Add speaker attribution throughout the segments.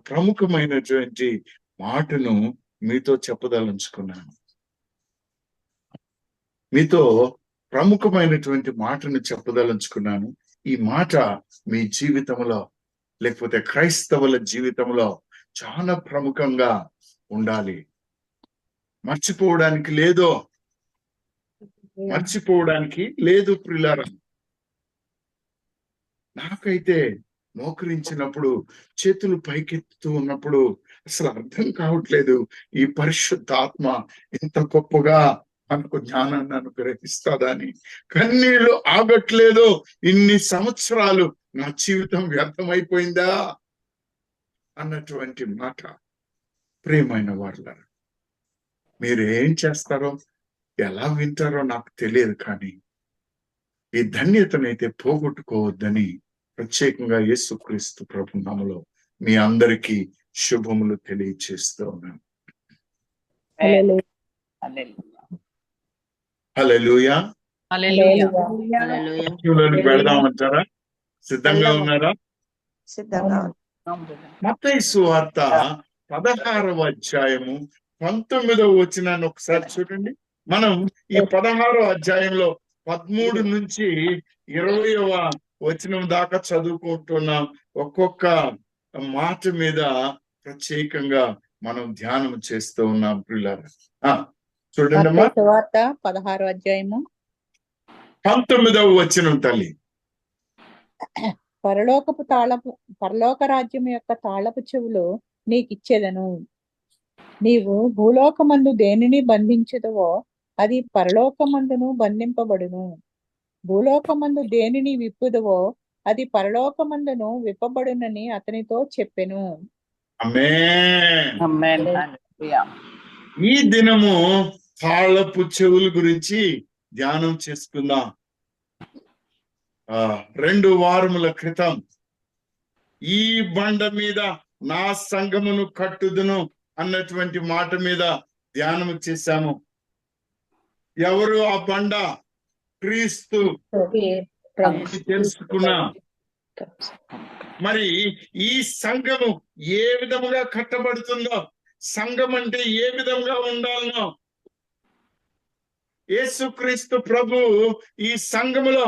Speaker 1: ప్రముఖమైనటువంటి మాటను మీతో చెప్పదలుచుకున్నాను. మీతో ప్రముఖమైనటువంటి మాటను చెప్పదలుచుకున్నాను. ఈ మాట మీ జీవితంలో, లేకపోతే క్రైస్తవుల జీవితంలో చాలా ప్రముఖంగా ఉండాలి. మర్చిపోవడానికి లేదు ప్రియులారా. నాకైతే మోకరించినప్పుడు, చేతులు పైకెత్తుతూ ఉన్నప్పుడు అసలు అర్థం కావట్లేదు, ఈ పరిశుద్ధాత్మ ఇంత గొప్పగా మనకు జ్ఞానాన్ని అనుగ్రహిస్తాదని. కన్నీళ్లు ఆగట్లేదు. ఇన్ని సంవత్సరాలు నా జీవితం వ్యర్థమైపోయిందా అన్నటువంటి మాట. ప్రియమైన వాళ్ళారా, మీరు ఏం చేస్తారో, ఎలా వింటారో నాకు తెలియదు, కానీ ఈ ధన్యతనైతే పోగొట్టుకోవద్దని ప్రత్యేకంగా యేసుక్రీస్తు ప్రభు నామములో మీ అందరికీ శుభములు తెలియచేస్తూ ఉన్నాను. హల్లెలూయా. వెళదామంటారా? సిద్ధంగా ఉన్నారా? మత్తయి సువార్త 16వ అధ్యాయము 19వ వచనాన్ని ఒకసారి చూడండి. మనం ఈ 16వ అధ్యాయంలో 13 నుంచి 20వ వచనం దాకా చదువుకుంటున్నాం. ఒక్కొక్క మాట మీద ప్రత్యేకంగా మనం ధ్యానం చేస్తూ ఉన్నాం ప్రియులారా. చూడండి అమ్మా,
Speaker 2: 16వ అధ్యాయము
Speaker 1: 19వ వచనం. తల్లి,
Speaker 2: పరలోక రాజ్యం యొక్క తాళపు చెవులు నీకిచ్చేదను. నీవు భూలోకమందు దేనిని బంధించదవో అది పరలోకమందును బంధింపబడును. భూలోకమందు దేనిని విప్పుదవో అది పరలోకమందును విప్పబడునని అతనితో చెప్పెను.
Speaker 1: ఆమేన్. ఈ దినము తాళపు చెవుల గురించి ధ్యానం చేసుకుందాం. 2 వారముల క్రితం ఈ బండ మీద నా సంఘమును కట్టుదును అన్నటువంటి మాట మీద ధ్యానం చేశాము. ఎవరు ఆ బండ? క్రీస్తు తెలుసుకున్నా. మరి ఈ సంఘము ఏ విధముగా కట్టబడుతుందో, సంఘం అంటే ఏ విధంగా ఉండాలనో, యేసుక్రీస్తు ప్రభు ఈ సంఘములో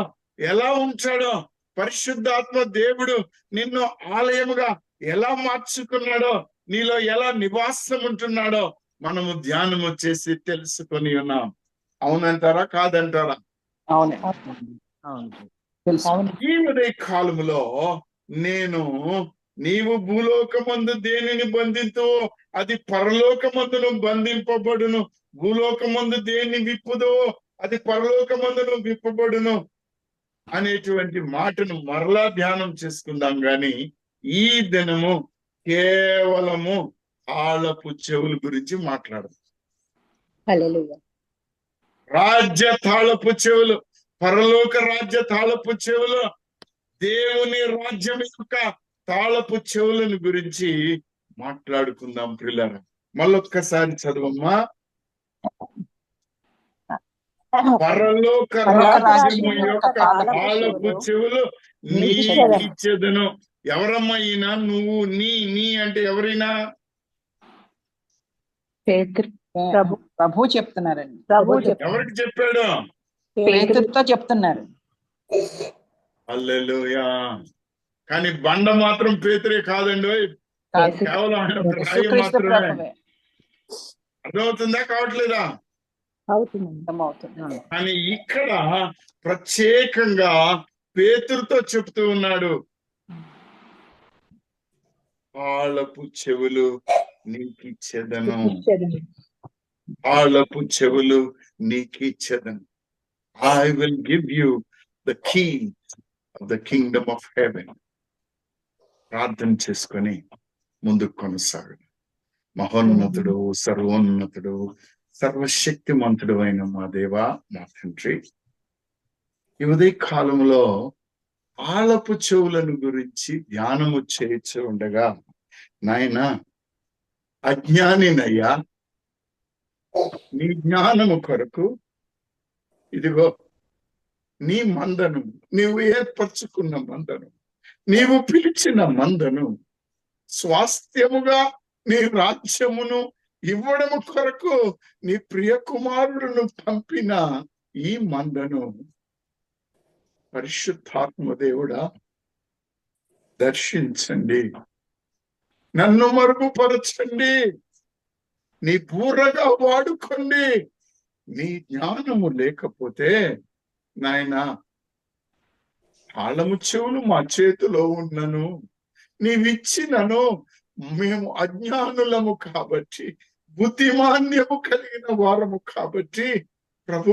Speaker 1: ఎలా ఉంచాడో, పరిశుద్ధాత్మ దేవుడు నిన్ను ఆలయముగా ఎలా మార్చుకున్నాడో, నీలో ఎలా నివాసం ఉంటున్నాడో మనము ధ్యానము చేసి తెలుసుకొని ఉన్నాం. అవునంటారా? కాదంటారా? ఈ ఉదయ కాలములో నీవు భూలోకమందు దేనిని బంధించు అది పరలోకమందును బంధింపబడును, భూలోకమందు దేన్ని విప్పుదో అది పరలోకమందును విప్పబడును అనేటువంటి మాటను మరలా ధ్యానం చేసుకుందాం. గాని ఈ దినము కేవలము తాళపు చెవుల గురించి మాట్లాడదాం. రాజ్య తాళపు చెవులు, పరలోక రాజ్య తాళపు చెవులు, దేవుని రాజ్యం యొక్క తాళపు చెవులను గురించి మాట్లాడుకుందాం ప్రియులారా. మళ్ళొక్కసారి చదవమ్మా. పరలోక రాజ్యము యొక్క తాళపు చెవులు నీకిచ్చెదను. ఎవరమ్మా ఈయన? నువ్వు, నీ అంటే ఎవరైనా?
Speaker 3: ప్రభు చెప్తున్నారండి.
Speaker 1: ఎవరికి చెప్పాడు?
Speaker 3: పేతురుతో చెప్తున్నారు.
Speaker 1: హల్లెలూయా. కానీ బండ మాత్రం పేతురే కాదండి, కేవలం ఆయన రాయి మాత్రమే. అర్థమవుతుందా? కావట్లేదా? కానీ ఇక్కడ ప్రత్యేకంగా పేతురుతో చెప్తూ ఉన్నాడు, తాళపు చెవులు నీకిచ్చెదను, తాళపు చెవులు నీకిచ్చెదను. I will give you the keys of the kingdom of heaven. ప్రార్థన చేసుకొని ముందుకు కొనసాగు. మహోన్నతుడు, సర్వోన్నతుడు, సర్వశక్తిమంతుడు అయిన మా దేవా, మా తండ్రి, ఈ ఉదయ కాలంలో తాళపు చెవులను గురించి ధ్యానము చేయించి ఉండగా, నాయన అజ్ఞానినయ్యా, నీ జ్ఞానము కొరకు ఇదిగో నీ మందను, నీవు ఏర్పరచుకున్న మందను, నీవు పిలిచిన మందను స్వాస్థ్యముగా నీ రాజ్యమును ఇవ్వడము కొరకు నీ ప్రియ కుమారుడును పంపిన ఈ మందను పరిశుద్ధాత్మ దేవుడా దర్శించండి, నన్ను మరుగుపరచండి, నీ బూరగా వాడుకోండి. నీ జ్ఞానము లేకపోతే నాయనా తాళము చెవులు మా చేతిలో ఉన్నను, నీవిచ్చినను మేము అజ్ఞానులము కాబట్టి, బుద్ధిమాన్యము కలిగిన వారము కాబట్టి, ప్రభు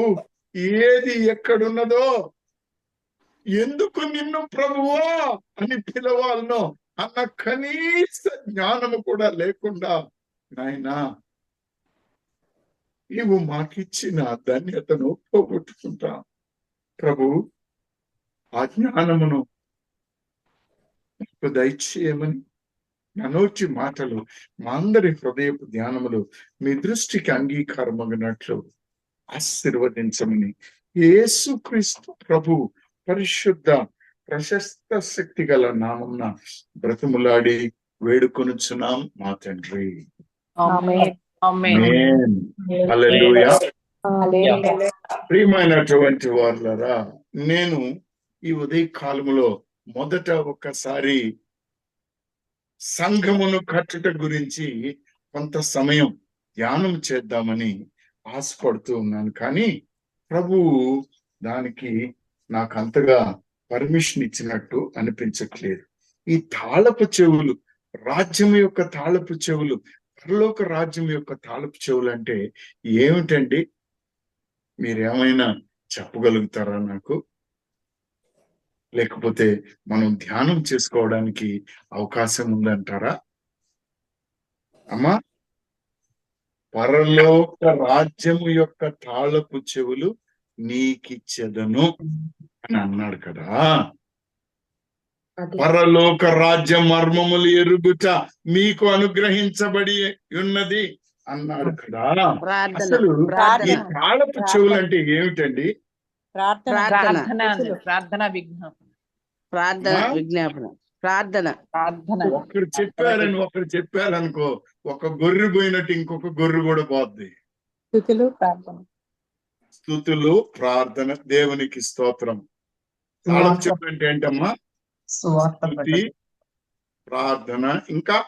Speaker 1: ఏది ఎక్కడున్నదో, ఎందుకు నిన్ను ప్రభువా అని పిలవాలనో అన్న కనీస జ్ఞానము కూడా లేకుండా నాయనా నీవు మాకిచ్చిన ధన్యతను పోగొట్టుకుంటాం. ప్రభు ఆ జ్ఞానమును నాకు దయచేయమని నా నోటి మాటలు మా అందరి హృదయపు ధ్యానములు మీ దృష్టికి అంగీకారమగినట్లు ఆశీర్వదించమని యేసుక్రీస్తు ప్రభు పరిశుద్ధ ప్రశస్త శక్తి గల నామమున బ్రతిములాడి వేడుకొనుచున్నాం మా తండ్రి.
Speaker 3: ఆమేన్. ఆమేన్.
Speaker 1: ఆమేన్. హల్లెలూయా. ప్రియమైనటువంటి వారులారా, నేను ఈ ఉదయ కాలములో మొదట ఒక్కసారి సంఘమును కట్టుట గురించి కొంత సమయం ధ్యానం చేద్దామని ఆశపడుతూ ఉన్నాను. కానీ ప్రభువు దానికి నాకు అంతగా పర్మిషన్ ఇచ్చినట్టు అనిపించట్లేదు. ఈ తాళపు చెవులు, రాజ్యం యొక్క తాళపు చెవులు, పరలోక రాజ్యం యొక్క తాళపు చెవులు అంటే ఏమిటండి? మీరేమైనా చెప్పగలుగుతారా నాకు? లేకపోతే మనం ధ్యానం చేసుకోవడానికి అవకాశం ఉందంటారా? అమ్మా, పరలోక రాజ్యము యొక్క తాళపు చెవులు నీకిచ్చెదను అని అన్నాడు కదా. పరలోక రాజ్య మర్మములు ఎరుగుట మీకు అనుగ్రహించబడి ఉన్నది అన్నాడు కదా. అసలు ఈ తాళపు చెవులు అంటే ఏమిటండి?
Speaker 3: ప్రార్థన
Speaker 4: విజ్ఞాపన ప్రార్థన.
Speaker 1: ఒకరు చెప్పారనుకో, ఒక గొర్రె పోయినట్టు ఇంకొక గొర్రె కూడా పోద్ది. స్తుతులు ప్రార్థన, దేవునికి స్తోత్రం. తాళపు చెవులు అంటే ఏంటమ్మా? స్తుతి, ప్రార్థన, ఇంకా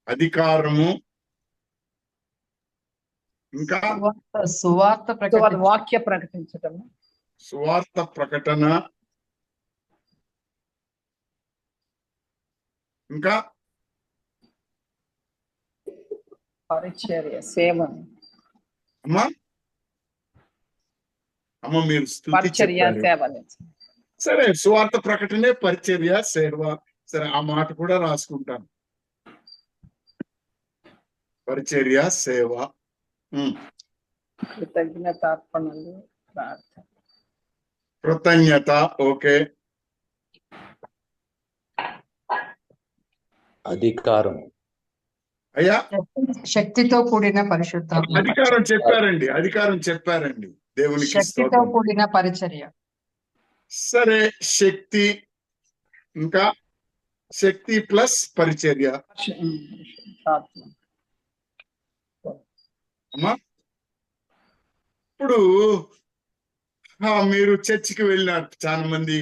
Speaker 1: అధికారము, ఇంకా
Speaker 3: వాక్య ప్రకటించటం,
Speaker 1: సువార్త ప్రకటన, ఇంకా
Speaker 3: పరిచర్య, సేవ.
Speaker 1: అమ్మా మీరు స్తుతి
Speaker 3: పరిచర్య,
Speaker 1: చెప్పారు.
Speaker 3: సేవ.
Speaker 1: సరే, సువార్త ప్రకటనే, పరిచర్య, సేవ. సరే, ఆ మాట కూడా రాసుకుంటాను. పరిచర్య, సేవ.
Speaker 3: కృతజ్ఞతార్పణలు, ప్రార్థన.
Speaker 1: కృతజ్ఞత, ఓకే.
Speaker 5: అధికారం,
Speaker 1: అయ్యా
Speaker 6: శక్తితో కూడిన పరిశుద్ధాత్మ.
Speaker 1: అధికారం చెప్పారండి. దేవునికి
Speaker 6: శక్తితో
Speaker 1: స్తోత్రం.
Speaker 6: కూడిన పరిచర్య.
Speaker 1: సరే, శక్తి, ఇంకా శక్తి ప్లస్ పరిచర్య. అమ్మా, ఇప్పుడు మీరు చర్చికి వెళ్ళినారు, చాలా మంది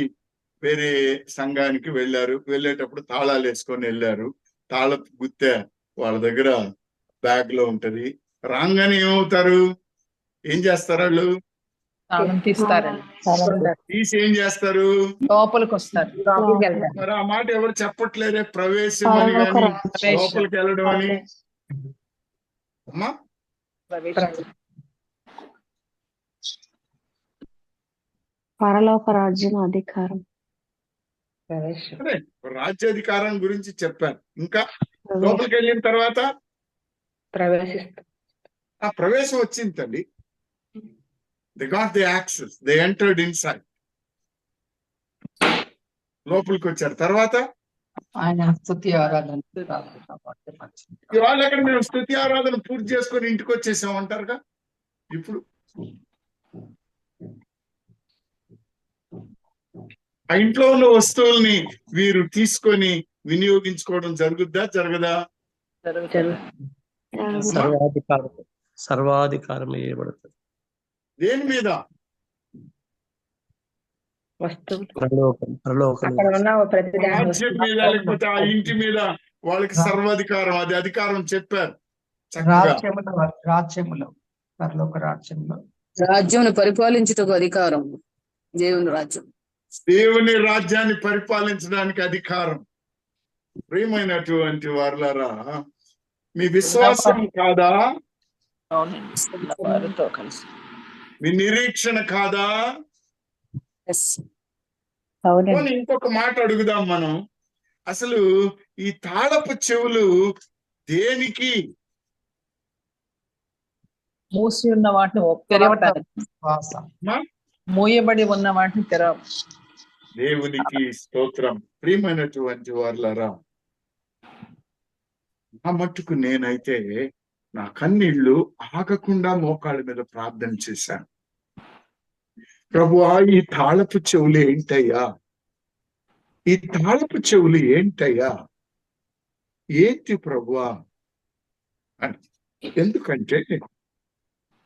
Speaker 1: వేరే సంఘానికి వెళ్ళేటప్పుడు తాళాలు వేసుకొని వెళ్ళారు. తాళపు గుత్తె వాళ్ళ దగ్గర బ్యాగ్ లో ఉంటది. రాగానే ఏమవుతారు? ఏం చేస్తారు వాళ్ళు? తీసి ఏం చేస్తారు?
Speaker 3: లోపలికి వస్తారు.
Speaker 1: మరి ఆ మాట ఎవరు చెప్పట్లేదే, ప్రవేశం అని కానీ లోపలికి వెళ్ళడం అని. అమ్మా,
Speaker 7: పరలోక రాజ్యం అధికారం.
Speaker 1: అదే రాజ్యాధికారం గురించి చెప్పాను. ఇంకా లోపలికి వెళ్ళిన తర్వాత ఆ ప్రవేశం వచ్చింది తల్లి. They got the access, they entered inside. లోపలికి వచ్చారు. తర్వాత
Speaker 6: ఆయన స్తుతి ఆరాధన.
Speaker 1: ఇవాళ ఎక్కడ మేము స్తుతి ఆరాధన పూర్తి చేసుకొని ఇంటికి వచ్చేసాం అంటారుగా. ఇప్పుడు ఆ ఇంట్లో ఉన్న వస్తువుల్ని వీరు తీసుకొని వినియోగించుకోవడం జరుగుద్దా జరగదా?
Speaker 3: జరుగుతుంది.
Speaker 4: సర్వాధికారం ఇవ్వబడుతుంది.
Speaker 1: దేని మీద?
Speaker 3: వస్తువు
Speaker 4: పరలోకం
Speaker 3: అక్కడ ఉన్న ప్రతి దాని
Speaker 1: రాజ్యం మీద, లేకపోతే ఆ ఇంటి మీద వాళ్ళకి సర్వాధికారం. అది అధికారం చెప్పారు చక్కగా.
Speaker 6: రాజ్యములో పరలోక రాజ్యంలో
Speaker 5: రాజ్యం పరిపాలించుటకు అధికారం. దేవుని రాజ్యం,
Speaker 1: దేవుని రాజ్యాన్ని పరిపాలించడానికి అధికారం. ప్రియమైనటువంటి వారులారా, మీ విశ్వాసం కాదా?
Speaker 3: అవునండి, వారితో కలిసి.
Speaker 1: మీ నిరీక్షణ కాదా?
Speaker 5: ఎస్,
Speaker 2: అవునండి.
Speaker 1: పోనీ ఇంకొక మాట అడుగుదాం మనం. అసలు ఈ తాళపు చెవులు దేనికి?
Speaker 3: మూసి ఉన్న వాటిని తెరవటానికి,
Speaker 6: శ్వాస.
Speaker 3: మూయబడి ఉన్న వాటిని తెరవ.
Speaker 1: దేవునికి స్తోత్రం. ప్రియమైనటువంటి వారులారా, నా మట్టుకు నేనైతే నా కన్నీళ్లు ఆగకుండా మోకాళ్ళ మీద ప్రార్థన చేశాను. ప్రభువా, ఈ తాళపు చెవులు ఏంటయ్యా? ఈ తాళపు చెవులు ఏంటయ్యా? ఏంటి ప్రభువా అని. ఎందుకంటే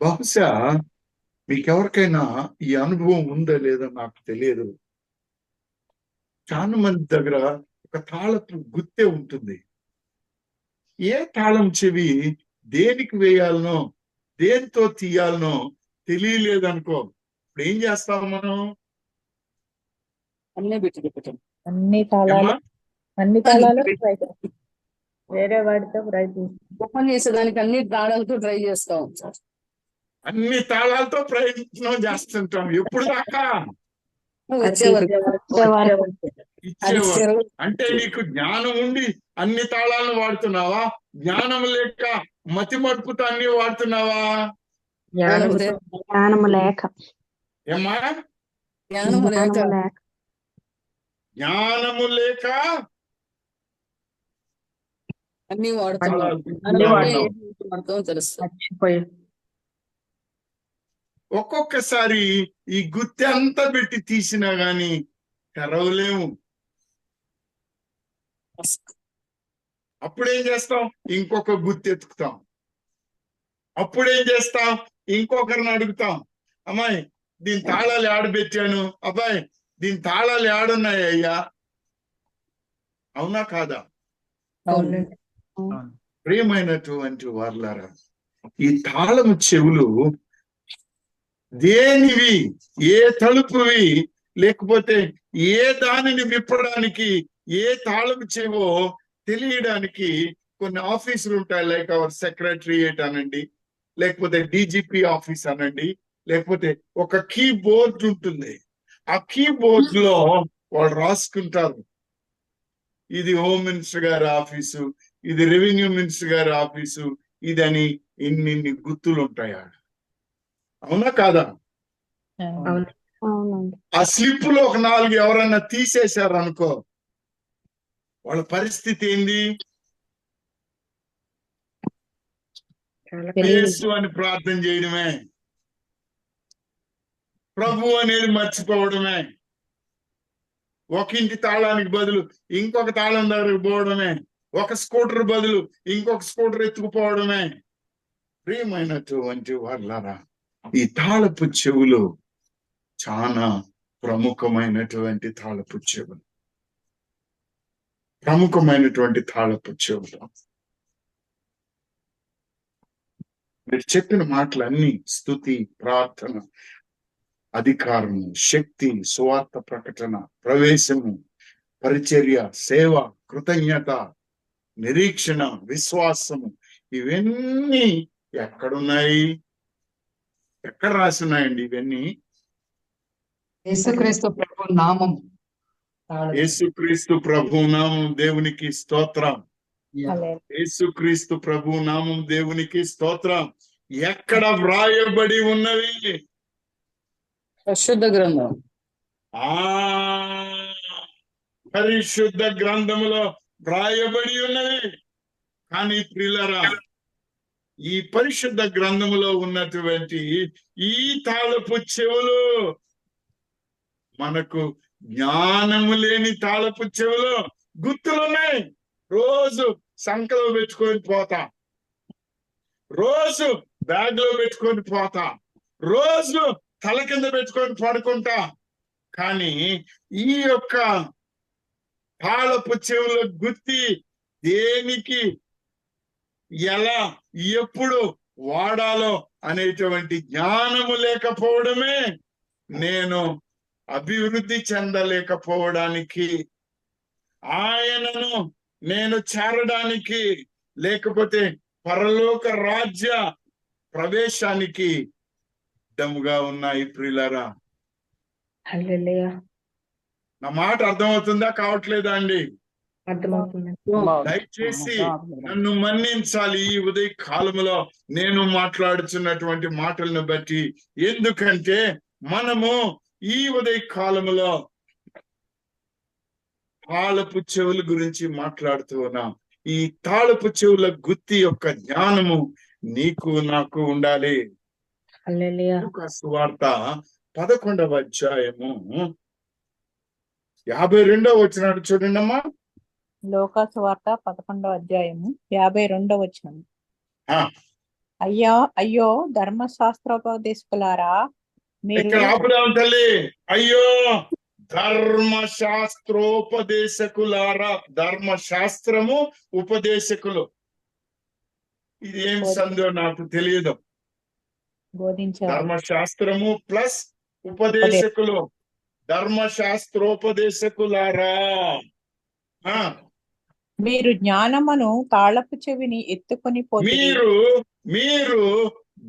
Speaker 1: బహుశా మీకెవరికైనా ఈ అనుభవం ఉందో లేదో నాకు తెలియదు. చాలా మంది దగ్గర ఒక తాళపు గుత్తె ఉంటుంది. ఏ తాళం చెవి దేనికి వేయాలనో దేంతో తీయాలనో తెలియలేదనుకో, ఇప్పుడు ఏం చేస్తాం మనం?
Speaker 5: అన్నీ పెట్టి
Speaker 2: అన్ని తాళాలు ట్రై చేస్తాం. వేరే వాడితో ప్రయత్నిస్తాం.
Speaker 5: ఓపెన్ చేసేదానికి అన్ని తాళాలతో ట్రై చేస్తాం.
Speaker 1: అన్ని తాళాలతో ప్రయత్నం చేస్తుంటాం. ఎప్పుడు దాకా?
Speaker 5: వచ్చేవరకు
Speaker 1: ఇచ్చేవారు. అంటే నీకు జ్ఞానం ఉండి అన్ని తాళాలను వాడుతున్నావా? జ్ఞానం లేక మతి మడుపుతో అన్ని వాడుతున్నావా?
Speaker 7: జ్ఞానము లేక
Speaker 1: ఏమ్మా?
Speaker 5: జ్ఞానము లేక
Speaker 1: జ్ఞానము లేక
Speaker 5: అన్ని వాడతాం. వాడతాం తెలుసు.
Speaker 3: మర్చిపోయి
Speaker 1: ఒక్కొక్కసారి ఈ గుత్తె అంతా పెట్టి తీసినా గాని తెరవలేము. అప్పుడేం చేస్తాం? ఇంకొక గుత్తె ఎత్తుకుతాం. అప్పుడేం చేస్తాం? ఇంకొకరిని అడుగుతాం, అమ్మాయి దీని తాళాలు ఆడబెట్టాను, అబ్బాయి దీని తాళాలు ఆడున్నాయి అయ్యా. అవునా కాదా?
Speaker 3: అవునండి.
Speaker 1: ప్రియమైనటువంటి వారులారా, ఈ తాళము చెవులు దేనివి? ఏ తలుపువి? లేకపోతే ఏ దానిని విప్పడానికి ఏ తాళము చెవో తెలియడానికి కొన్ని ఆఫీసులు ఉంటాయి. లైక్ అవర్ సెక్రటరియేట్ అనండి, లేకపోతే డీజీపీ ఆఫీస్ అనండి, లేకపోతే ఒక కీబోర్డ్ ఉంటుంది. ఆ కీబోర్డ్ లో వాళ్ళు రాసుకుంటారు, ఇది హోమ్ మినిస్టర్ గారి ఆఫీసు, ఇది రెవెన్యూ మినిస్టర్ గారి ఆఫీసు, ఇదని ఇన్ని గుర్తులు ఉంటాయి. అవునా కాదా?
Speaker 7: అవునండి.
Speaker 1: ఆ స్లిప్ లో ఒక 4 ఎవరన్నా తీసేశారు అనుకో, వాళ్ళ పరిస్థితి ఏంది? యేసు అని ప్రార్థన చేయడమే, ప్రభు అనేది మర్చిపోవడమే, ఒక ఇంటి తాళానికి బదులు ఇంకొక తాళం దగ్గరకు పోవడమే, ఒక స్కూటర్ బదులు ఇంకొక స్కూటర్ ఎత్తుకుపోవడమే. ప్రియమైనటువంటి వాళ్ళారా, ఈ తాళపు చెవులు చాలా ప్రముఖమైనటువంటి తాళపు చెవులు. ప్రముఖమైనటువంటి తాళపు చెవులు. మీరు చెప్పిన మాటలన్నీ స్తుతి, ప్రార్థన, అధికారము, శక్తి, సువార్త ప్రకటన, ప్రవేశము, పరిచర్య, సేవ, కృతజ్ఞత, నిరీక్షణ, విశ్వాసము, ఇవన్నీ ఎక్కడున్నాయి? ఎక్కడ రాసున్నాయండి ఇవన్నీ?
Speaker 6: యేసుక్రీస్తు ప్రభు నామం.
Speaker 1: యేసుక్రీస్తు ప్రభు నామం. దేవునికి స్తోత్రం. యేసుక్రీస్తు ప్రభు నామం. దేవునికి స్తోత్రం. ఎక్కడ వ్రాయబడి ఉన్నవి?
Speaker 5: పరిశుద్ధ గ్రంథం.
Speaker 1: పరిశుద్ధ గ్రంథములో వ్రాయబడి ఉన్నవి. కానీ ప్రియులారా, ఈ పరిశుద్ధ గ్రంథములో ఉన్నటువంటి ఈ తాళపు చెవులు మనకు జ్ఞానము లేని తాళపు చెవులు గుర్తులున్నాయి. రోజు సంకలో పెట్టుకొని పోతా, రోజు బ్యాగ్ లో పెట్టుకొని పోతా, రోజు తల కింద పెట్టుకొని పడుకుంటా. కానీ ఈ యొక్క తాళపు చెవుల గుత్తి దేనికి, ఎలా, ఎప్పుడు వాడాలో అనేటువంటి జ్ఞానము లేకపోవడమే నేను అభివృద్ధి చెందలేకపోవడానికి, ఆయనను నేను చేరడానికి, లేకపోతే పరలోక రాజ్య ప్రవేశానికి సిద్ధముగా ఉన్నాయి. ప్రియులారా,
Speaker 7: హల్లెలూయా.
Speaker 1: నా మాట అర్థమవుతుందా కావట్లేదా అండి?
Speaker 7: అర్థమవుతుంది.
Speaker 1: దయచేసి నన్ను మన్నించాలి ఈ ఉదయ కాలములో నేను మాట్లాడుతున్నటువంటి మాటలను బట్టి. ఎందుకంటే మనము ఈ ఉదయ కాలములో తాళపు చెవుల గురించి మాట్లాడుతూ ఉన్నాం. ఈ తాళపు చెవుల గుత్తి యొక్క జ్ఞానము నీకు నాకు ఉండాలి.
Speaker 7: హల్లెలూయా.
Speaker 1: లూకాసు వార్త 11వ అధ్యాయము 52వ వచనం చూడండి అమ్మా.
Speaker 2: లోకాసు వార్త 11వ అధ్యాయము 52వ వచనం.
Speaker 1: ఆ,
Speaker 2: అయ్యో ధర్మశాస్త్రోపదేశకులారా, మీరు
Speaker 1: ఇక్కడ ఆపుదాం తల్లి. అయ్యో ధర్మశాస్త్రోపదేశకులారా, ధర్మశాస్త్రము ఉపదేశకులు, ఇది ఏం సందో నాకు తెలియదు.
Speaker 2: బోధించారు.
Speaker 1: ధర్మశాస్త్రము ప్లస్ ఉపదేశకులు, ధర్మశాస్త్రోపదేశకులారా. ఆ,
Speaker 2: మీరు జ్ఞానమును తాళపు చెవిని ఎత్తుకొని పోతిరి.
Speaker 1: మీరు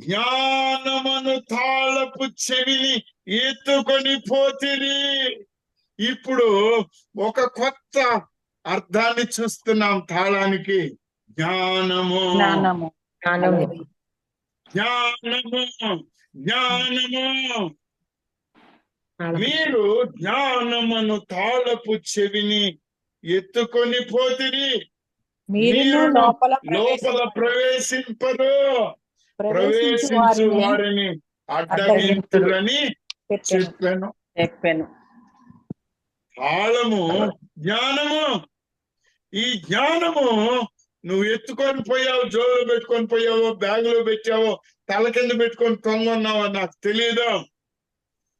Speaker 1: జ్ఞానమును తాళపు చెవిని ఎత్తుకొని పోతిరి. ఇప్పుడు ఒక కొత్త అర్థాన్ని చూస్తున్నాం తాళానికి. జ్ఞానము,
Speaker 3: జ్ఞానము.
Speaker 7: జ్ఞానము.
Speaker 1: జ్ఞానము, జ్ఞానము. మీరు జ్ఞానమును తాళపు చెవిని ఎత్తుకొని పోతిరి.
Speaker 2: మీరును
Speaker 1: లోపల
Speaker 2: లోపల
Speaker 1: ప్రవేశింపరు,
Speaker 2: ప్రవేశించు
Speaker 1: ప్రవేశించు
Speaker 2: వారిని
Speaker 1: వారిని అడ్డగింతురని చెప్పాను.
Speaker 3: చెప్పాను.
Speaker 1: తాళము జ్ఞానము. ఈ జ్ఞానము నువ్వు ఎత్తుకొని పోయావు, జోలో పెట్టుకొని పోయావో, బ్యాగ్ లో పెట్టావో, తల కింద పెట్టుకొని తొంగొన్నావో నాకు తెలియదు.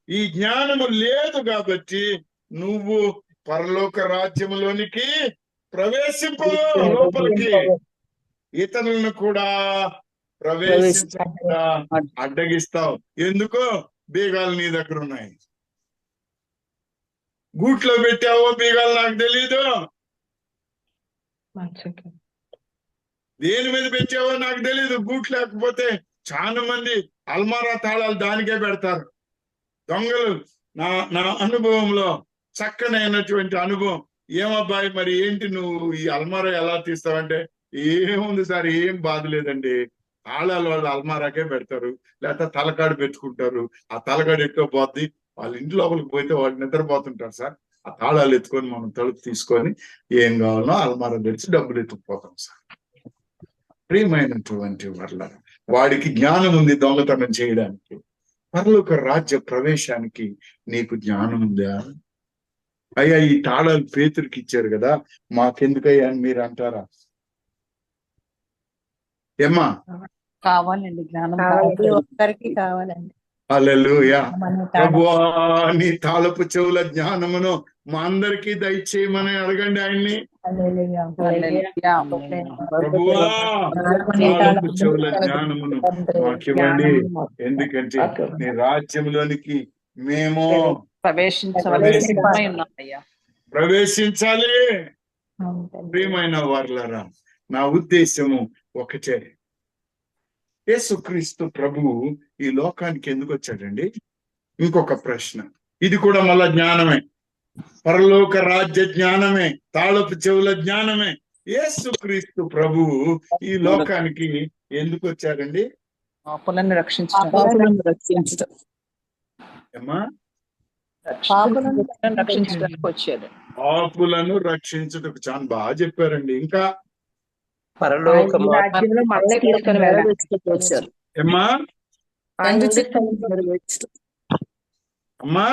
Speaker 1: ఈ జ్ఞానము లేదు కాబట్టి నువ్వు పరలోక రాజ్యములోనికి ప్రవేశింపవు. లోపలికి ఇతరులను కూడా ప్రవేశించకుండా అడ్డగిస్తావు. ఎందుకో బీగాలు నీ దగ్గర ఉన్నాయి. గూట్లో పెట్టావో బీగాలు నాకు తెలీదు, దేని మీద పెట్టావో నాకు తెలీదు. గూట్ లేకపోతే చాలా మంది అల్మారా తాళాలు దానికే పెడతారు దొంగలు. నా అనుభవంలో చక్కనైనటువంటి అనుభవం. ఏమబ్బాయి మరి ఏంటి నువ్వు ఈ అల్మారా ఎలా తీస్తావంటే, ఏముంది సార్, ఏం బాధ లేదండి, తాళాలు వాళ్ళు అల్మారాకే పెడతారు, లేకపోతే తలకాడు పెట్టుకుంటారు. ఆ తలకాడు ఎక్కువ పోద్ది, వాళ్ళ ఇంటి లోపలికి పోతే వాళ్ళు నిద్రపోతుంటారు సార్. ఆ తాళాలు ఎత్తుకొని మనం తలుపు తీసుకొని ఏం కావాలో అల్మారా తెచ్చి డబ్బులు ఎత్తుకుపోతాం సార్. ప్రియమైనటువంటి వాళ్ళ వాడికి జ్ఞానం ఉంది దొంగతనం చేయడానికి. పరలోక రాజ్య ప్రవేశానికి నీకు జ్ఞానం ఉందా? అయ్యా ఈ తాళాలు పేతురికి ఇచ్చారు కదా, మాకెందుకయ్యా అని మీరు అంటారా? ఏమ్మా?
Speaker 3: కావాలండి జ్ఞానం.
Speaker 2: ప్రతి ఒక్కరికి కావాలండి.
Speaker 1: హల్లెలూయా.
Speaker 2: మన
Speaker 1: ప్రభువా నీ తాళపు చెవుల జ్ఞానమును మా అందరికీ దయచేయమని అడగండి ఆయన్ని.
Speaker 2: హల్లెలూయా.
Speaker 1: ప్రభువా తాళపు చెవుల జ్ఞానమును మాకివ్వండి. ఎందుకంటే నీ రాజ్యంలోనికి మేము ప్రవేశించాలి. ప్రియమైన వారలారా, నా ఉద్దేశము ఒకటే. యేసుక్రీస్తు ప్రభువు ఈ లోకానికి ఎందుకు వచ్చాడండి? ఇంకొక ప్రశ్న. ఇది కూడా మళ్ళా జ్ఞానమే, పరలోక రాజ్య జ్ఞానమే, తాళపు చెవుల జ్ఞానమే. యేసుక్రీస్తు ప్రభువు ఈ లోకానికి ఎందుకు వచ్చాడండి?
Speaker 3: పాపులను రక్షించడం.
Speaker 1: ఏమ్మా?
Speaker 3: రక్షించడానికి వచ్చాడు.
Speaker 1: పాపులను రక్షించుటకు. చాలా బాగా చెప్పారండి. ఇంకా
Speaker 4: పరలోకము
Speaker 7: రాజ్యంలో మనల్ని తీసుకొని వెళ్ళాలి.
Speaker 1: ఏమ్మా?
Speaker 5: తండ్రి చిత్తాన్ని నెరవేర్చుట.
Speaker 1: అమ్మా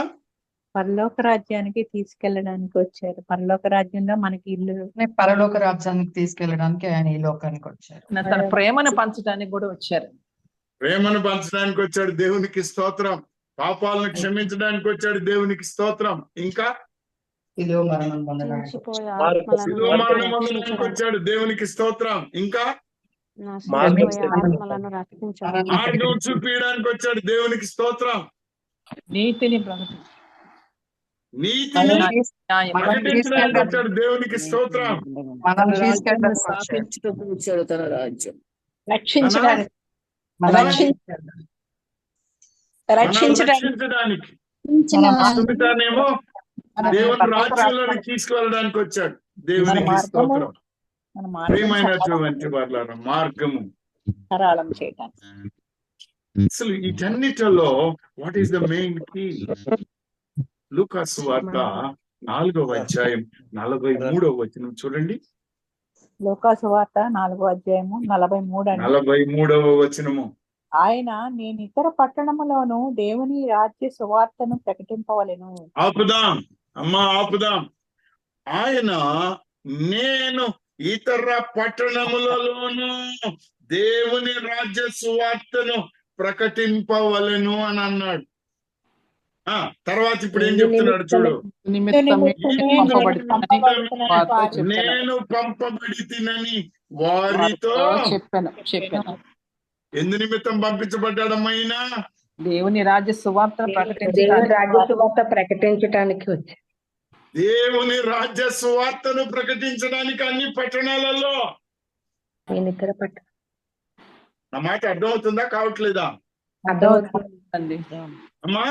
Speaker 2: పరలోక రాజ్యానికి తీసుకెళ్ళడానికి వచ్చారు. పరలోక రాజ్యంలో మనకి ఇల్లు.
Speaker 6: పరలోక రాజ్యానికి తీసుకెళ్ళడానికి ఆయన ఈ లోకానికి వచ్చారు.
Speaker 3: తన ప్రేమను పంచడానికి కూడా వచ్చారు.
Speaker 1: ప్రేమను పంచడానికి వచ్చాడు, దేవునికి స్తోత్రం. పాపాలను క్షమించడానికి వచ్చాడు, దేవునికి స్తోత్రం. ఇంకా
Speaker 6: శిలువ మరణం పొందడానికి
Speaker 2: చనిపోయే
Speaker 1: శిలువ మరణం పొందడానికి వచ్చాడు, దేవునికి స్తోత్రం. ఇంకా
Speaker 2: ఆత్మలను రక్షించాలి.
Speaker 1: మార్గం చూపించడానికి వచ్చాడు, దేవునికి స్తోత్రం.
Speaker 3: నీతిని ప్రకటించ
Speaker 1: నీతిని
Speaker 3: న్యాయం
Speaker 1: ప్రకటించడానికి వచ్చాడు, దేవునికి స్తోత్రం.
Speaker 6: మనం
Speaker 5: రాజ్యాన్ని
Speaker 6: తీసుకెళ్ళడానికి వచ్చారు.
Speaker 5: స్థాపించుటకు వచ్చాడు తన రాజ్యం.
Speaker 3: రక్షించడానికి
Speaker 1: రక్షించడానికి. సుమితానేమో దేవుని రాజ్యంలోకి తీసుకువెళ్ళడానికి వచ్చాడు, దేవునికి స్తోత్రం.
Speaker 2: మన
Speaker 1: ప్రియమైనటువంటి వాళ్ళ మార్గము
Speaker 2: సరళం చేయడానికి.
Speaker 1: అసలు వీటన్నిటిలో what is the main key? లూకాసు వార్త 4వ అధ్యాయం 43వ వచనం చూడండి.
Speaker 2: లూకాసు వార్త 4వ అధ్యాయము 43 అండి.
Speaker 1: 43వ వచనము.
Speaker 2: ఆయన నేను ఇతర పట్టణములోను దేవుని రాజ్య సువార్తను ప్రకటింపవలెను.
Speaker 1: ఆపుదాం అమ్మా, ఆపుదాం. ఆయన నేను ఇతర పట్టణములలోను దేవుని రాజ్య సువార్తను ప్రకటింపవలెను అని అన్నాడు. తర్వాత ఇప్పుడు ఏం చెప్తున్నాడు చూడు. నేను పంపబడితినని వారితో
Speaker 3: చెప్పాను.
Speaker 1: ఎందు నిమిత్తం పంపించబడ్డాడమ్మా ఈయన?
Speaker 3: దేవుని రాజ్య సువార్త
Speaker 7: దేవుని రాజ్య సువార్త ప్రకటించడానికి వచ్చి
Speaker 1: దేవుని రాజ్య సువార్తను ప్రకటించడానికి అన్ని పట్టణాలలో.
Speaker 7: నేను ఇతర పట్ట
Speaker 1: నా మాట అర్థమవుతుందా కావట్లేదా
Speaker 3: అర్థమవుతుందండి.
Speaker 1: అమ్మా?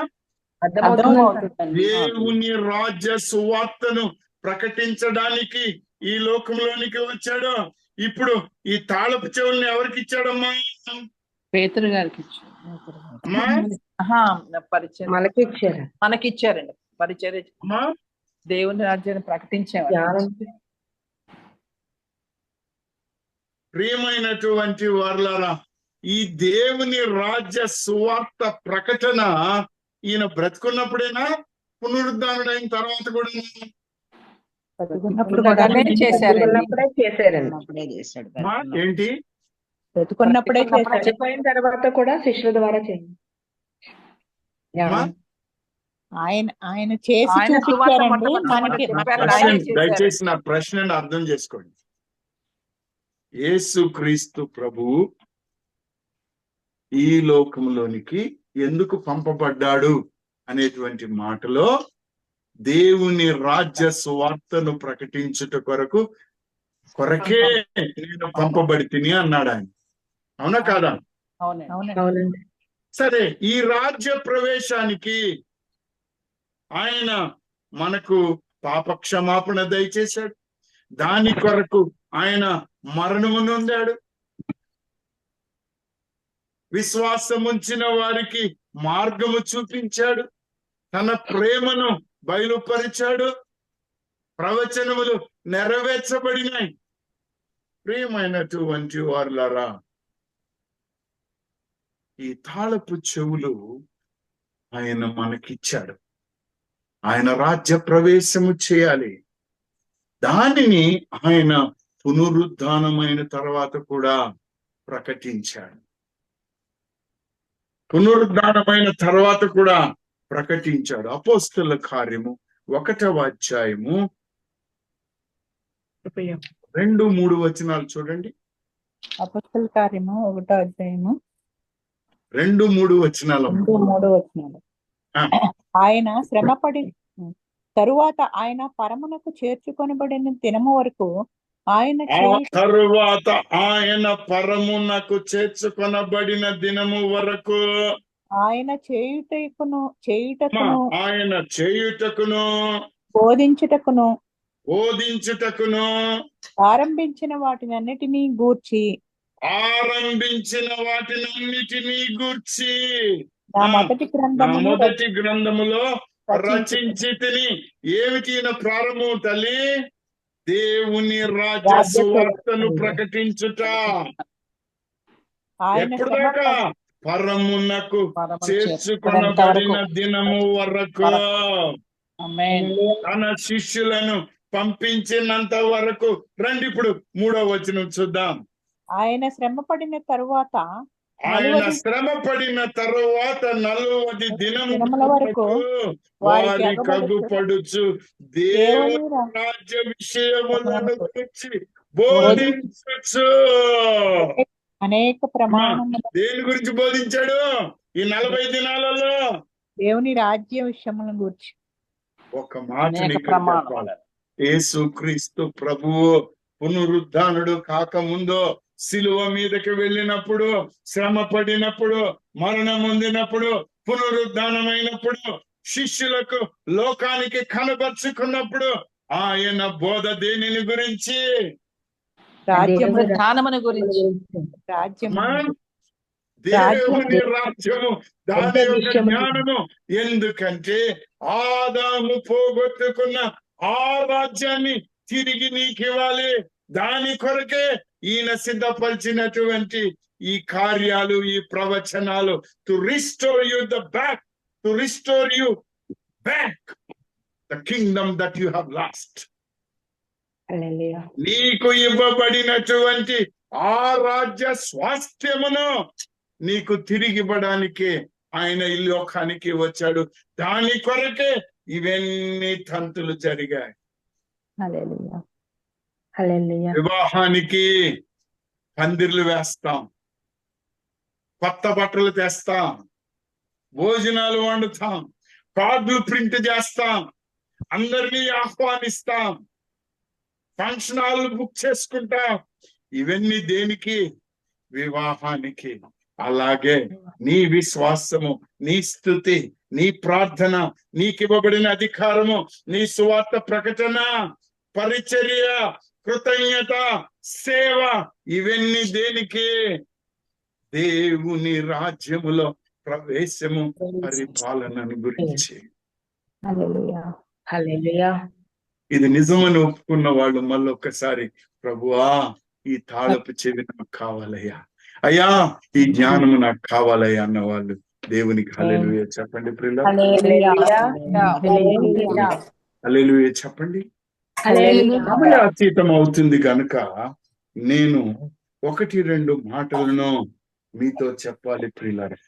Speaker 3: అర్థమవుతుందండి.
Speaker 1: దేవుని రాజ్య సువార్తను ప్రకటించడానికి ఈ లోకంలోనికి వచ్చాడు. ఇప్పుడు ఈ తాళపు చెవుల్ని ఎవరికి ఇచ్చాడమ్మా?
Speaker 3: పేతురు గారికి
Speaker 1: అమ్మా?
Speaker 3: పరిచయం
Speaker 7: మనకి ఇచ్చారు.
Speaker 3: మనకిచ్చారండి పరిచయం.
Speaker 1: అమ్మా?
Speaker 3: దేవుని రాజ్యాన్ని ప్రకటించేవారు.
Speaker 1: ప్రియమైనటువంటి వారలారా, ఈ దేవుని రాజ్య సువార్త ప్రకటన ఈయన బ్రతుకున్నప్పుడేనా, పునరుద్ధానుడైన తర్వాత కూడా ఏంటి?
Speaker 2: బ్రతుకున్నప్పుడే చేశాడు.
Speaker 7: చనిపోయిన తర్వాత కూడా శిష్యుల ద్వారా చేయండి.
Speaker 2: ఆయన చేసి చూపించారండి మనకి.
Speaker 1: దయచేసి నా ప్రశ్నను అర్థం చేసుకోండి. యేసు క్రీస్తు ప్రభువు ఈ లోకంలోనికి ఎందుకు పంపబడ్డాడు అనేటువంటి మాటలో దేవుని రాజ్య సువార్తను ప్రకటించుట కొరకే నేను పంపబడి తిని అన్నాడు ఆయన. అవునా కాదా?
Speaker 7: అవునండి.
Speaker 1: సరే, ఈ రాజ్య ప్రవేశానికి ఆయన మనకు పాప క్షమాపణ దయచేశాడు. దాని కొరకు ఆయన మరణము నొందాడు. విశ్వాసం ఉంచిన వారికి మార్గము చూపించాడు. తన ప్రేమను బయలుపరిచాడు. ప్రవచనములు నెరవేర్చబడినాయి. ప్రియమైనటువంటి వారులారా, ఈ తాళపు చెవులు ఆయన మనకిచ్చాడు. ఆయన రాజ్య ప్రవేశము చేయాలి. దానిని ఆయన పునరుద్ధానమైన తర్వాత కూడా ప్రకటించాడు. పునరుద్ధానమైన తర్వాత కూడా ప్రకటించాడు. అపోస్తలుల కార్యము 1వ అధ్యాయము 2-3 వచనాలు చూడండి.
Speaker 2: అపోస్తలుల కార్యము 1వ అధ్యాయము
Speaker 1: 2-3 వచనాలు.
Speaker 2: 2-3 వచనాలు. ఆయన శ్రమపడి తరువాత ఆయన పరమునకు చేర్చుకొనబడిన దినము వరకు
Speaker 1: తరువాత ఆయన పరమునకు చేర్చుకొనబడిన దినము వరకు
Speaker 2: ఆయన చేయుటకును బోధించుటకును ఆరంభించిన వాటినన్నిటినీ గూర్చి నా
Speaker 1: మొదటి గ్రంథములో రచించి తిని. ఏమిటి ప్రారంభం తల్లి? దేవుని రాజ్య సువార్తను ప్రకటించుట. ఎప్పుడు దాకా? పరమునకు చేర్చుకొనబడిన దినము వరకు.
Speaker 3: ఆమేన్.
Speaker 1: తన శిష్యులను పంపించినంత వరకు. రండి ఇప్పుడు 3వ వచనం చూద్దాం.
Speaker 2: ఆయన శ్రమ పడిన తరువాత
Speaker 1: ఆయన శ్రమ పడిన తరువాత 40
Speaker 2: దినముల వరకు
Speaker 1: వారి కగుపడుచు దేవుని రాజ్య విషయములను గురించి బోధించు.
Speaker 2: అనేక ప్రమాణములు
Speaker 1: దేని గురించి బోధించాడు ఈ 40 దినాలలో?
Speaker 2: దేవుని రాజ్య విషయములను గురించి.
Speaker 1: ఒక మాట
Speaker 3: అనేక
Speaker 1: నీకు
Speaker 3: ప్రమాణాలు.
Speaker 1: చెప్పాలి. యేసుక్రీస్తు ప్రభువు పునరుద్ధానుడు కాకముందు సిలువ మీదకి వెళ్ళినప్పుడు, శ్రమ పడినప్పుడు, మరణం పొందినప్పుడు, పునరుద్ధానమైనప్పుడు, శిష్యులకు లోకానికి కనబరుచుకున్నప్పుడు ఆయన బోధ దేనిని గురించి?
Speaker 2: రాజ్యము
Speaker 3: జ్ఞానమును గురించి.
Speaker 2: రాజ్యము
Speaker 1: దేవుని రాజ్యము, దాని యొక్క జ్ఞానము. ఎందుకంటే ఆదాము పోగొట్టుకున్న ఆ రాజ్యాన్ని తిరిగి నీకు ఇవ్వాలి. దాని కొరకే ఈయన సిద్ధపరిచినటువంటి ఈ కార్యాలు, ఈ ప్రవచనాలు. To restore you the back, to restore you back the kingdom that you have lost.
Speaker 7: Hallelujah.
Speaker 1: నీకు ఇవ్వబడినటువంటి ఆ రాజ్య స్వాస్థ్యమును నీకు తిరిగి ఇవ్వడానికి ఆయన ఈ లోకానికి వచ్చాడు. దాని కొరకే ఇవన్నీ తంతులు జరిగాయి.
Speaker 7: హల్లెలూయా. హల్లెలూయా.
Speaker 1: వివాహానికి పందిర్లు వేస్తాం, కొత్త బట్టలు తెస్తాం, భోజనాలు వండుతాం, కార్డులు ప్రింట్ చేస్తాం, అందరినీ ఆహ్వానిస్తాం, ఫంక్షన్ హాల్ బుక్ చేసుకుంటాం. ఇవన్నీ దేనికి? వివాహానికి. అలాగే నీ విశ్వాసము, నీ స్తుతి, నీ ప్రార్థన, నీకివ్వబడిన అధికారము, నీ సువార్త ప్రకటన, పరిచర్య, కృతజ్ఞత, సేవ, ఇవన్నీ దేనికి? దేవుని రాజ్యములో ప్రవేశము, పరిపాలనను గురించి.
Speaker 7: హల్లెలూయా. హల్లెలూయా.
Speaker 1: ఇది నిజమని ఒప్పుకున్న వాళ్ళు మళ్ళొక్కసారి, ప్రభువా ఈ తాళపు చెవి నాకు కావాలయ్యా, అయ్యా ఈ జ్ఞానము నాకు కావాలయ్యా అన్న వాళ్ళు దేవునికి హల్లెలూయా చెప్పండి. ప్రియుల
Speaker 7: హల్లెలూయా.
Speaker 1: హల్లెలూయా చెప్పండి.
Speaker 7: హల్లెలూయా.
Speaker 1: సమయాతీతం అవుతుంది కనుక నేను 1-2 మాటలను మీతో చెప్పాలి ప్రియులారా.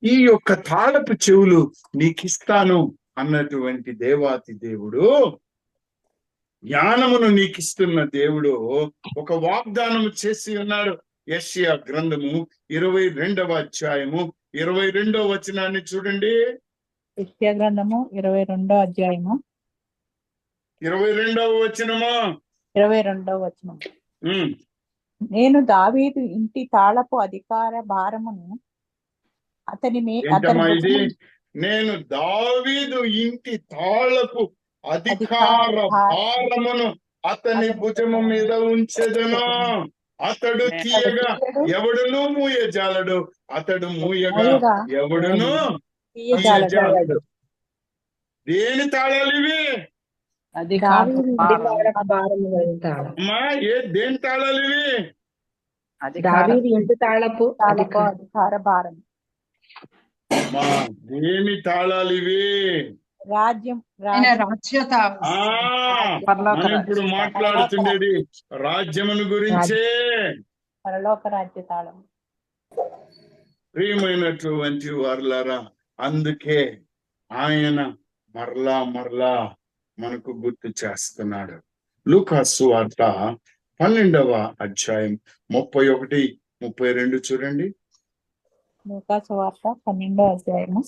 Speaker 1: ఈ యొక్క తాళపు చెవులు నీకిస్తాను అన్నటువంటి దేవాతి దేవుడు, జ్ఞానమును నీకిస్తున్న దేవుడు ఒక వాగ్దానం చేసి ఉన్నాడు. యెషయా గ్రంథము 22వ అధ్యాయము 22వ వచనాన్ని చూడండి.
Speaker 2: యెషయా గ్రంథము 22వ అధ్యాయము
Speaker 1: 22వ వచనము.
Speaker 2: 22వ వచనం. నేను దావీదు ఇంటి తాళపు అధికార భారమును
Speaker 1: ఏంటమ్మా ఇది? నేను దావీదు ఇంటి తాళపు అధికార భారమును అతని భుజము మీద ఉంచెదను. అతడు తీయగా ఎవడును మూయజాలడు, అతడు మూయగా ఎవడును తీయజాలడు. దేని తాళాలు ఇవి అమ్మా? దేని తాళాలు ఇవి?
Speaker 7: ఇంటి తాళపు
Speaker 2: అధికార భారం.
Speaker 1: అమ్మా దేని తాళాలు ఇవి?
Speaker 2: రాజ్యం
Speaker 1: మనం ఇప్పుడు మాట్లాడుతుండేది రాజ్యమును గురించే.
Speaker 2: పరలోక రాజ్య తాళం.
Speaker 1: ప్రియమైనటువంటి వారులారా, అందుకే ఆయన మరలా మనకు గుర్తు చేస్తున్నాడు. లూకా సువార్త 12వ అధ్యాయం 31-32 చూడండి.
Speaker 2: లూకా సువార్త 12వ అధ్యాయము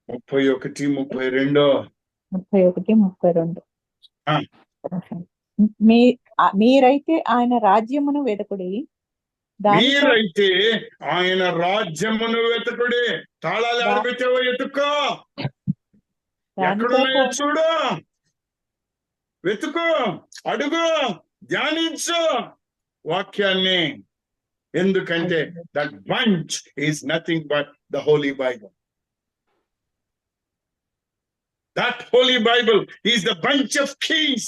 Speaker 1: 31-32.
Speaker 2: 31-32. మీరైతే ఆయన రాజ్యమును వెతుకుడి.
Speaker 1: మీరైతే ఆయన రాజ్యమును వెతుకుడి. తాళాలు ఆడబెట్టావో ఎత్తుకో, ఎక్కడున్నాయో చూడు, వెతుకు, అడుగు, ధ్యానించు వాక్యాన్ని. ఎందుకంటే that bunch is nothing but the holy Bible. That holy Bible is the bunch of keys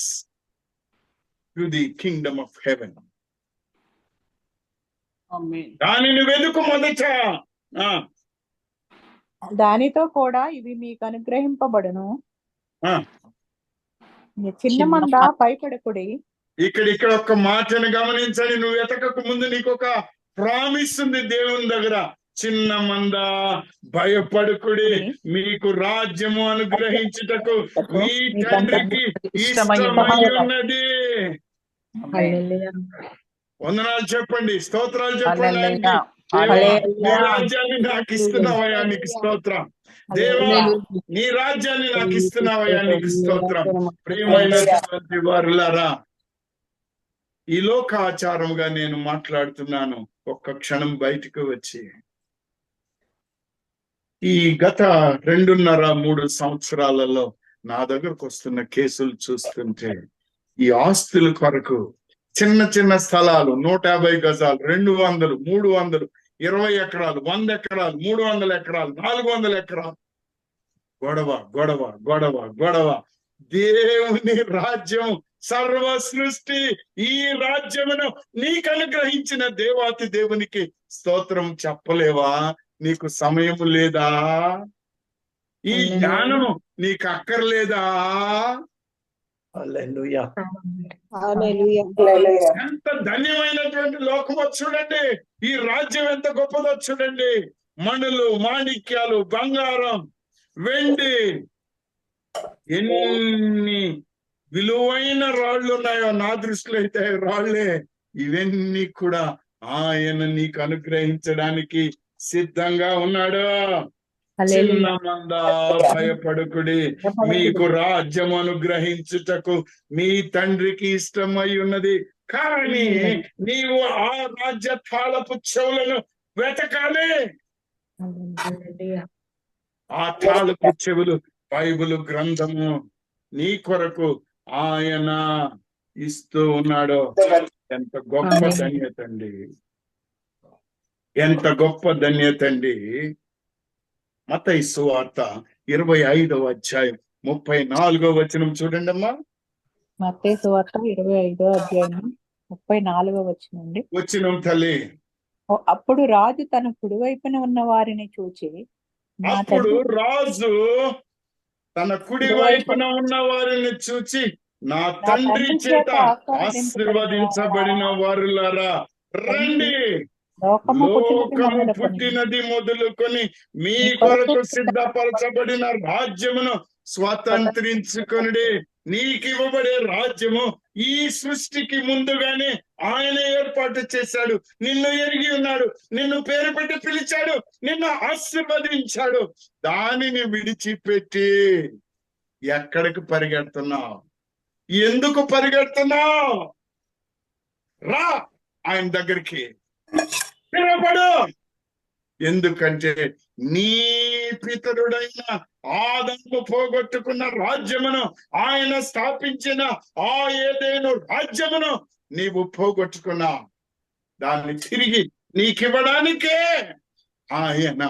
Speaker 1: to the kingdom of heaven.
Speaker 3: ఆమేన్.
Speaker 1: దానిని వెతుకు మొదట.
Speaker 2: దానితో కూడా ఇవి మీకు అనుగ్రహింపబడును.
Speaker 1: ఆ,
Speaker 2: చిన్న మంద భయపడకుడి.
Speaker 1: ఇక్కడ ఒక్క మాటను గమనించండి. నువ్వు వెతకక ముందు నీకు ఒక ప్రామిస్ ఉంది దేవుని దగ్గర. చిన్న మంద భయపడుకుడి, మీకు రాజ్యము అనుగ్రహించుటకు మీ తండ్రికి ఇష్టమై ఉన్నది. వందనాలు చెప్పండి, స్తోత్రాలు చెప్పండి ఆయనకి. దేవా, నీ రాజ్యాన్ని నాకు ఇస్తున్నావయ్యా, నీకు స్తోత్రం. దేవా, నీ రాజ్యాన్ని నాకు ఇస్తున్నావయ్యా, నీకు స్తోత్రం. ప్రియమైనటువంటి వారులారా, ఈ లోకాచారముగా నేను మాట్లాడుతున్నాను. ఒక్క క్షణం బయటకు వచ్చి, ఈ గత 2.5-3 సంవత్సరాలలో నా దగ్గరకు వస్తున్న కేసులు చూస్తుంటే, ఈ ఆస్తుల కొరకు చిన్న చిన్న స్థలాలు, 150 గజాలు, 200, 300, 20 ఎకరాలు, 100 ఎకరాలు, 300 ఎకరాలు, 400 ఎకరాలు, గొడవ గొడవ గొడవ గొడవ. దేవుని రాజ్యం, సర్వ సృష్టి, ఈ రాజ్యమును నీకు అనుగ్రహించిన దేవాతి దేవునికి స్తోత్రం చెప్పలేవా? నీకు సమయం లేదా? ఈ జ్ఞానం నీకు అక్కర్లేదా?
Speaker 4: హల్లెలూయా.
Speaker 1: ఎంత ధన్యమైనటువంటి లోకమో చూడండి. ఈ రాజ్యం ఎంత గొప్పదో చూడండి. మణులు, మాణిక్యాలు, బంగారం, వెండి, ఎన్ని విలువైన రాళ్ళు ఉన్నాయో నా దృష్టిలో అయితే రాళ్లే. ఇవన్నీ కూడా ఆయన నీకు అనుగ్రహించడానికి సిద్ధంగా ఉన్నాడు. చిన్న మంద భయపడుకుడి, మీకు రాజ్యం అనుగ్రహించుటకు మీ తండ్రికి ఇష్టమై ఉన్నది. కానీ నీవు ఆ రాజ్య తాళపు చెవులను వెతకాలి. ఆ తాళపు చెవులు బైబిల్ గ్రంథము నీ కొరకు ఆయన ఇస్తూ ఉన్నాడు. ఎంత గొప్ప ధన్యత అండి, ఎంత గొప్ప ధన్యత అండి. మత్తయి సువార్త 25వ అధ్యాయం 34వ వచనం చూడండి అమ్మా.
Speaker 2: మత్తయి సువార్త 25వ అధ్యాయం 34వ వచనం అండి.
Speaker 1: వచనం తల్లి.
Speaker 2: అప్పుడు రాజు తన కుడివైపున ఉన్న వారిని చూచి,
Speaker 1: అప్పుడు రాజు తన కుడి వైపున ఉన్న వారిని చూచి, నా తండ్రి చేత ఆశీర్వదించబడిన వారులారా రండి, లోకము పుట్టినది మొదలుకొని మీ కొరకు సిద్ధపరచబడిన రాజ్యమును స్వతంత్రించుకొనుడి. నీకు ఇవ్వబడే రాజ్యము ఈ సృష్టికి ముందుగానే ఆయన ఏర్పాటు చేశాడు. నిన్ను ఎరిగి ఉన్నాడు, నిన్ను పేరు పెట్టి పిలిచాడు, నిన్ను ఆశీర్వదించాడు. దానిని విడిచిపెట్టి ఎక్కడికి పరిగెడుతున్నావు? ఎందుకు పరిగెడుతున్నావు? రా ఆయన దగ్గరికి, పిలువబడు. ఎందుకంటే నీ పితరుడైన ఆదాము పోగొట్టుకున్న రాజ్యమును, ఆయన స్థాపించిన ఆ ఏదైనా రాజ్యమును నీవు పోగొట్టుకున్నావు. దాన్ని తిరిగి నీకివ్వడానికే ఆయన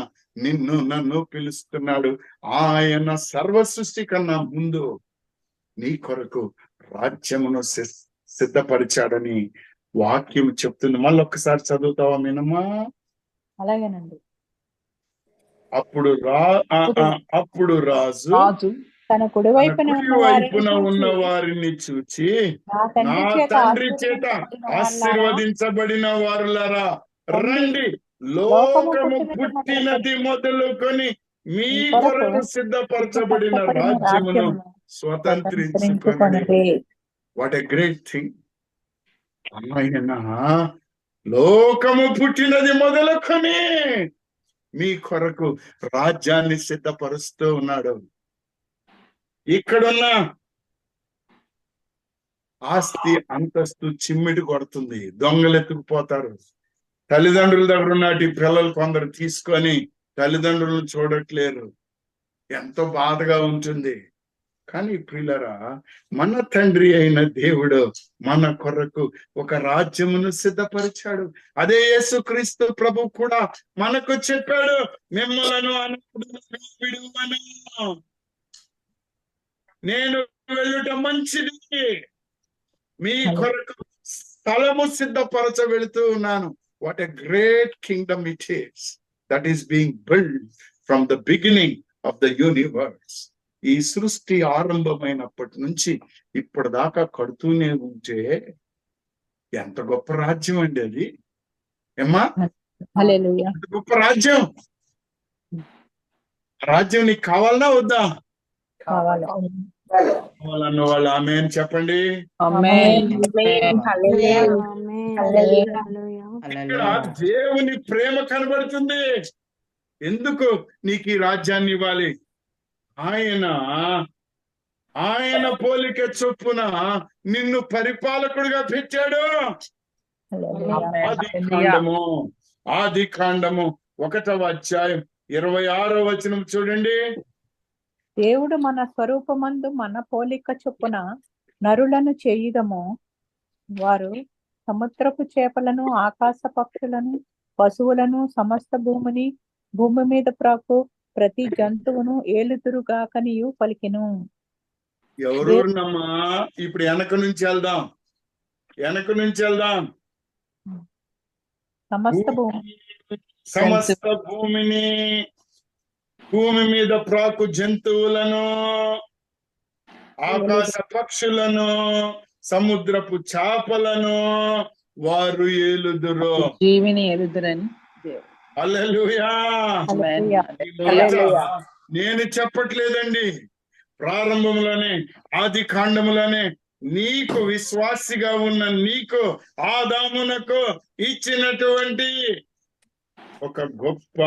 Speaker 1: నిన్ను నన్ను పిలుస్తున్నాడు. ఆయన సర్వ సృష్టి కన్నా ముందు నీ కొరకు రాజ్యమును సిద్ధపరిచాడని వాక్యం చెప్తుంది. మళ్ళొక్కసారి చదువుతావా మీనమ్మా?
Speaker 2: అలాగేనండి.
Speaker 1: అప్పుడు రాజు
Speaker 2: తన కుడివైపున
Speaker 1: ఉన్న వారిని చూచి, నా తండ్రి చేత ఆశీర్వదించబడిన వారులారా రండి, లోకము పుట్టినది మొదలుకొని మీ కొరకు సిద్ధపరచబడిన రాజ్యమును స్వతంత్రించుకొనండి. What a great thing. ఆయన లోకము పుట్టినది మొదలుకొని మీ కొరకు రాజ్యాన్ని సిద్ధపరుస్తూ ఉన్నాడు. ఇక్కడున్న ఆస్తి అంతస్తు చిమ్మిడి కొడుతుంది, దొంగలు ఎత్తుకుపోతారు. తల్లిదండ్రుల దగ్గర ఉన్నటి పిల్లలు కొందరు తీసుకొని తల్లిదండ్రులను చూడట్లేరు. ఎంతో బాధగా ఉంటుంది. కానీ ప్రియులరా, మన తండ్రి అయిన దేవుడు మన కొరకు ఒక రాజ్యమును సిద్ధపరిచాడు. అదే యేసుక్రీస్తు ప్రభు కూడా మనకు చెప్పాడు, మిమ్మలను విడువను, నేను వెళ్ళుట మంచిది, మీ కొరకు స్థలము సిద్ధపరచ వెళుతూ ఉన్నాను. What a great Kingdom it is that is being build from the beginning of the universe. ఈ సృష్టి ఆరంభమైనప్పటి నుంచి ఇప్పటిదాకా కడుతూనే ఉంటే ఎంత గొప్ప రాజ్యం అండి అది. ఏమ్మా,
Speaker 2: హల్లెలూయా.
Speaker 1: ఎంత గొప్ప రాజ్యం. రాజ్యం నీకు కావాలనా వద్దా?
Speaker 2: కావాలి.
Speaker 1: కావాలన్న వాళ్ళు ఆమె అని చెప్పండి.
Speaker 3: ఆమేన్.
Speaker 1: ఇక్కడ దేవుని ప్రేమ కనబడుతుంది. ఎందుకు నీకు ఈ రాజ్యాన్ని ఇవ్వాలి? ఆయన పోలిక చొప్పున నిన్ను పరిపాలకుడిగా పెట్టాడు. ఆది కాండము 1వ అధ్యాయం 26వ వచనం చూడండి.
Speaker 2: దేవుడు మన స్వరూపమందు మన పోలిక చొప్పున నరులను చేయుదము. వారు సముద్రపు చేపలను, ఆకాశ పక్షులను, పశువులను, సమస్త భూమి మీద ప్రాకు ప్రతి జంతువును ఏలుదురుగాకనియు పలికెను.
Speaker 1: ఎవరున్నమ్మా? ఇప్పుడు వెనక నుంచి వెళ్దాం. సమస్త భూమిని, భూమి మీద ప్రాకు జంతువులను, ఆకాశ పక్షులను, సముద్రపు చేపలను వారు ఏలుదురు.
Speaker 3: జీవిని ఏలుదురని.
Speaker 1: హల్లెలూయా. నేను చెప్పట్లేదండి. ప్రారంభంలోనే, ఆది కాండములోనే నీకు విశ్వాసిగా ఉన్న నీకు, ఆదామునకు ఇచ్చినటువంటి ఒక గొప్ప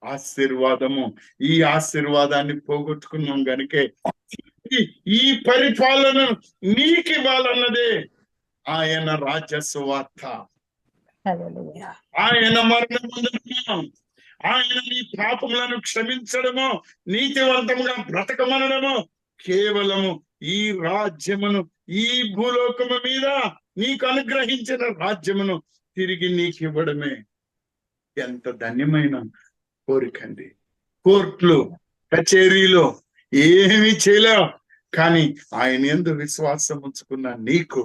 Speaker 1: ఆశీర్వాదము. ఈ ఆశీర్వాదాన్ని పోగొట్టుకున్నాం గనుకే ఈ పరిపాలన నీకు ఇవ్వాలన్నదే ఆయన రాజ్య సువార్త. ఆయన మరణము, ఆయన నీ పాపములను క్షమించడము, నీతివంతముగా బ్రతకమనడము, కేవలము ఈ రాజ్యమును, ఈ భూలోకము మీద నీకు అనుగ్రహించిన రాజ్యమును తిరిగి నీకు ఇవ్వడమే. ఎంత ధన్యమైన కోరికండి. కోర్టులు, కచేరీలో ఏమి చేయలేవు, కానీ ఆయన యందు విశ్వాసం ఉంచుకున్న నీకు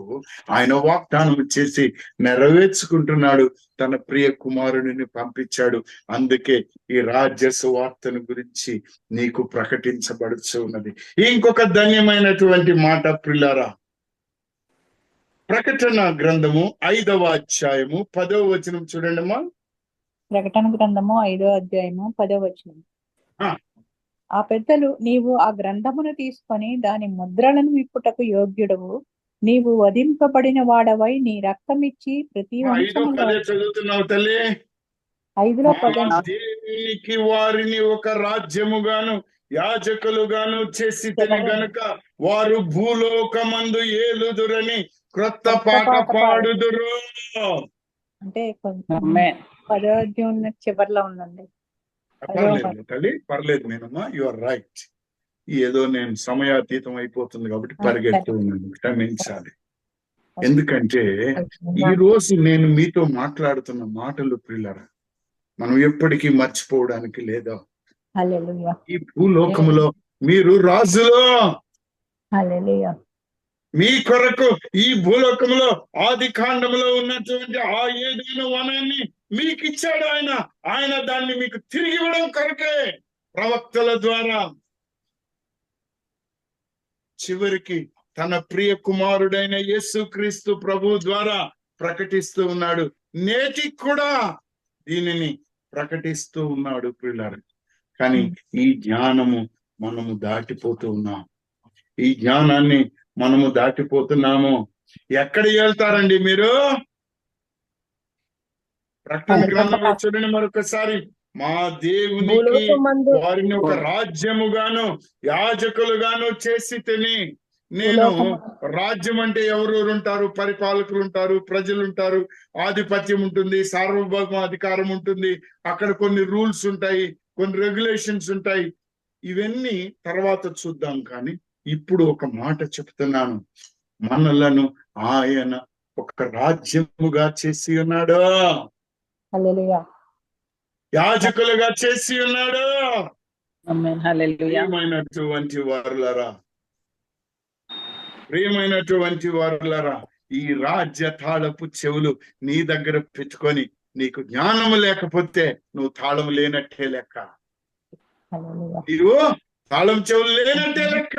Speaker 1: ఆయన వాగ్దానం చేసి నెరవేర్చుకుంటున్నాడు. తన ప్రియ కుమారుడిని పంపించాడు. అందుకే ఈ రాజ్య సువార్తను గురించి నీకు ప్రకటించబడుచు ఉన్నది. ఇంకొక ధన్యమైనటువంటి మాట ప్రియులారా, ప్రకటన గ్రంథము 5వ అధ్యాయము 10వ వచనం చూడండి అమ్మా.
Speaker 2: ప్రకటన గ్రంథము 5వ అధ్యాయము 10వ వచనం. ఆ పెద్దలు, నీవు ఆ గ్రంథమును తీసుకొని దాని ముద్రలను విప్పుటకు యోగ్యుడవు, నీవు వధింపబడిన వాడవై నీ రక్తమిచ్చి ప్రతి
Speaker 1: చదువుతున్నావు తల్లి.
Speaker 2: 5లో 10.
Speaker 1: దేవునికి వారిని ఒక రాజ్యముగాను యాజకులుగాను చేసి గనుక వారు భూలోకమందు ఏలుదురని క్రొత్త పాట పాడుదురు.
Speaker 2: అంటే కొంచెం 10వ అధ్యాయం చివర్లో ఉందండి.
Speaker 1: పర్లేదు తల్లి, పర్లేదు నేనమ్మా, యు ఆర్ రైట్. ఏదో నేను సమయాతీతం అయిపోతుంది కాబట్టి పరిగెడుతూ ఉన్నాను, క్షమించాలి. ఎందుకంటే ఈ రోజు నేను మీతో మాట్లాడుతున్న మాటలు ప్రియులారా మనం ఎప్పటికీ మర్చిపోవడానికి లేదా. ఈ భూలోకములో మీరు రాజులో, మీ కొరకు ఈ భూలోకంలో ఆది కాండములో ఉన్నటువంటి ఆ ఏదైనా వనాన్ని మీకు ఇచ్చాడు ఆయన. ఆయన దాన్ని మీకు తిరిగి ఇవ్వడం కొరకే ప్రవక్తల ద్వారా చివరికి తన ప్రియ కుమారుడైన యేసుక్రీస్తు ప్రభు ద్వారా ప్రకటిస్తూ ఉన్నాడు. నేటికి కూడా దీనిని ప్రకటిస్తూ ఉన్నాడు ప్రియులారా. కానీ ఈ జ్ఞానము మనము దాటిపోతూ ఉన్నాం. ఈ జ్ఞానాన్ని మనము దాటిపోతున్నాము. ఎక్కడికి వెళ్తారండి మీరు? ప్రకటన గ్రంథంలో చూడండి మరొకసారి. మా దేవునికి వారిని ఒక రాజ్యముగాను యాజకులుగాను చేసి తిని. నేను రాజ్యం అంటే ఎవరెవరు ఉంటారు? పరిపాలకులు ఉంటారు, ప్రజలు ఉంటారు, ఆధిపత్యం ఉంటుంది, సార్వభౌమ అధికారం ఉంటుంది, అక్కడ కొన్ని రూల్స్ ఉంటాయి, కొన్ని రెగ్యులేషన్స్ ఉంటాయి. ఇవన్నీ తర్వాత చూద్దాం. కానీ ఇప్పుడు ఒక మాట చెప్తున్నాను, మనలను ఆయన ఒక రాజ్యముగా చేసి ఉన్నాడు, యాజకులుగా చేసి ఉన్నాడు. ప్రియమైనటువంటి వారులారా, ప్రియమైనటువంటి వారులారా, ఈ రాజ్య తాళపు చెవులు నీ దగ్గర పెట్టుకొని నీకు జ్ఞానము లేకపోతే నువ్వు తాళము లేనట్టే లెక్క.
Speaker 2: హల్లెలూయా.
Speaker 1: ఇదిగో తాళం చెవులు లేనంటే లెక్క.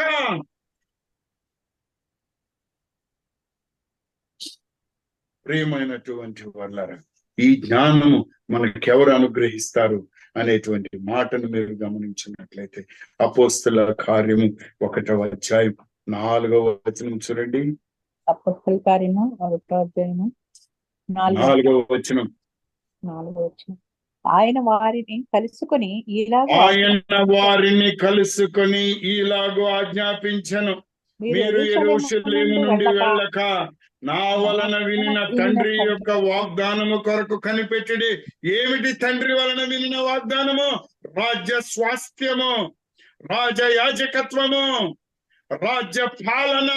Speaker 1: ప్రియమైనటువంటి వాళ్ళారా, ఈ జ్ఞానము మనకెవరు అనుగ్రహిస్తారు అనేటువంటి మాటను మీరు గమనించినట్లయితే అపోస్తల కార్యము 1వ అధ్యాయం 4వ వచనం చూడండి.
Speaker 2: అపోస్తల కార్యము 1వ అధ్యాయము
Speaker 1: 4వ వచనం.
Speaker 2: 4వ వచనం. ఆయన వారిని కలుసుకొని
Speaker 1: ఇలాగూ ఆజ్ఞాపించను, మీరు యెరూషలేము నుండి వెళ్ళక నా వలన వినిన తండ్రి యొక్క వాగ్దానము కొరకు కనిపెట్టుడి. ఏమిటి తండ్రి వలన వినిన వాగ్దానము? రాజ్య స్వాస్థ్యము, రాజ యాజకత్వము, రాజ్య పాలన,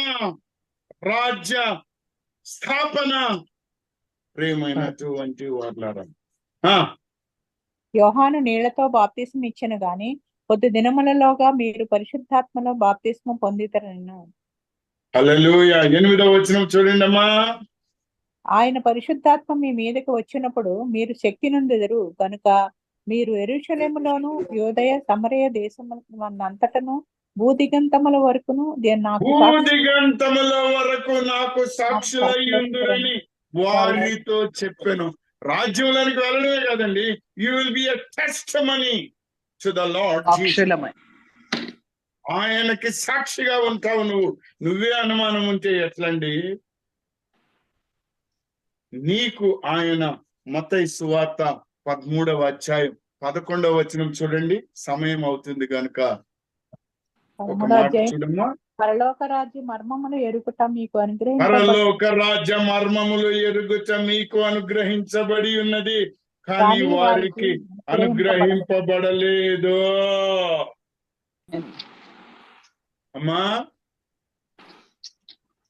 Speaker 1: రాజ్య స్థాపన. ప్రేమైనటువంటి వాళ్ళారా,
Speaker 2: యోహాను నీళ్లతో బాప్తిస్మం ఇచ్చెను గాని కొద్ది దినములలోగా మీరు పరిశుద్ధాత్మలో బాప్తిస్మం పొందితరను.
Speaker 1: హల్లెలూయా. 8వ వచనం చూడండి అమ్మా.
Speaker 2: ఆయన పరిశుద్ధాత్మ మీ మీదకి వచ్చినప్పుడు మీరు శక్తి నొందెదరు కనుక మీరు యెరూషలేములోను యూదయ సమరయ దేశమంతటను భూదిగంతముల వరకును
Speaker 1: భూదిగంతముల వరకు నాకు సాక్షులై ఉండురని వారితో చెప్పెను. రాజ్యంలోనికి వెళ్ళడమే కదండి, you will be a testimony to the lord Jesus. ఆయనకి సాక్షిగా ఉంటావు నువ్వు. నువ్వే అనుమానం ఉంటే ఎట్లండి? నీకు ఆయన మత్తయి సువార్త 13వ అధ్యాయం 11వ వచనం చూడండి. సమయం అవుతుంది కనుక ఒక మాట చూడమ్మా.
Speaker 2: పరలోక రాజ్య మర్మములు ఎరుగుట మీకు
Speaker 1: అనుగ్రహించబడి ఉన్నది, కానీ వారికి అనుగ్రహింపబడలేదు. అమ్మా,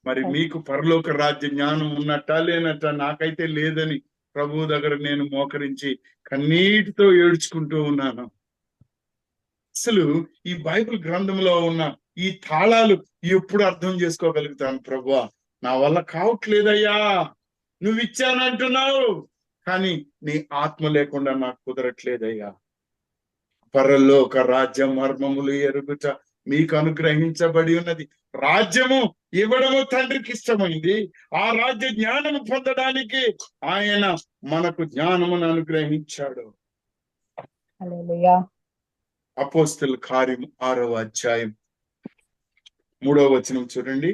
Speaker 1: మరి మీకు పరలోక రాజ్య జ్ఞానం ఉన్నట్టా లేనట్టా? నాకైతే లేదని ప్రభు దగ్గర నేను మోకరించి కన్నీటితో ఏడ్చుకుంటూ ఉన్నాను. అసలు ఈ బైబిల్ గ్రంథంలో ఉన్న ఈ తాళాలు ఎప్పుడు అర్థం చేసుకోగలుగుతాను? ప్రభువా, నా వల్ల కావట్లేదయ్యా, నువ్వు ఇచ్చానంటున్నావు, కానీ నీ ఆత్మ లేకుండా నాకు కుదరట్లేదయ్యా. పరలోక రాజ్య మర్మములు ఎరుగుట మీకు అనుగ్రహించబడి ఉన్నది. రాజ్యము ఇవ్వడము తండ్రికి ఇష్టమైంది. ఆ రాజ్య జ్ఞానము పొందడానికి ఆయన మనకు జ్ఞానమును అనుగ్రహించాడు. అపోస్తల కార్యం 6వ అధ్యాయం 3వ వచనం చూడండి.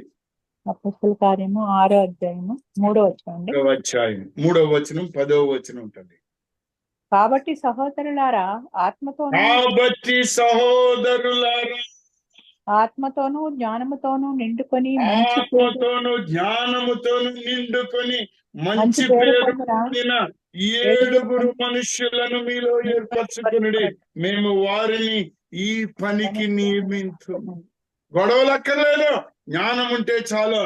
Speaker 2: అపోస్తల కార్యము 6వ అధ్యాయము 3వ వచనం.
Speaker 1: 3వ అధ్యాయం 3వ వచనం 10వ వచనం ఉంటుంది.
Speaker 2: కాబట్టి సహోదరులారా ఆత్మతోను జ్ఞానముతోను నిండుకొని
Speaker 1: మంచి పేరు పొందిన 7 మనుష్యులను మీలో ఏర్పరచుకుని మేము వారిని ఈ పనికి నియమించు. గొడవలు అక్కర్లేదు, జ్ఞానం ఉంటే చాలు.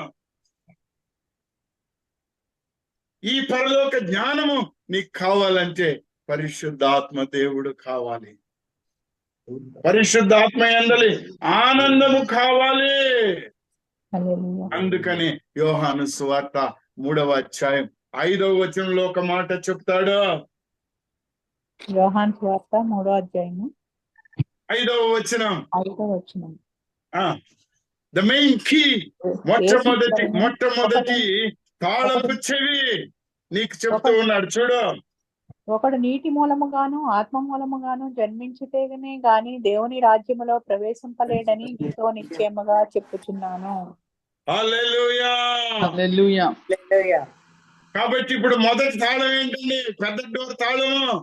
Speaker 1: ఈ పరలోక జ్ఞానము నీకు కావాలంటే పరిశుద్ధాత్మ దేవుడు కావాలి. పరిశుద్ధాత్మ యందలి ఆనందము కావాలి. అందుకని యోహాను సువార్త 3వ అధ్యాయం 5వ వచనంలో ఒక మాట చెప్తాడు.
Speaker 2: యోహాను సువార్త 3వ అధ్యాయము
Speaker 1: 5వ వచనం. ద మెయిన్ కీ, మొట్టమొదటి తాళపు చెవి నీకు చెప్తూ ఉన్నాడు. చూడు,
Speaker 2: ఒకడు నీటి మూలముగాను ఆత్మ మూలముగాను జన్మించితేనే గాని దేవుని రాజ్యములో ప్రవేశింపలేడని నీతో నిశ్చయముగా చెప్పుచున్నాను.
Speaker 1: హల్లెలూయా,
Speaker 3: హల్లెలూయా.
Speaker 1: కాబట్టి ఇప్పుడు మొదటి తాళం ఏంటండి? పెద్ద డోర్ తాళము.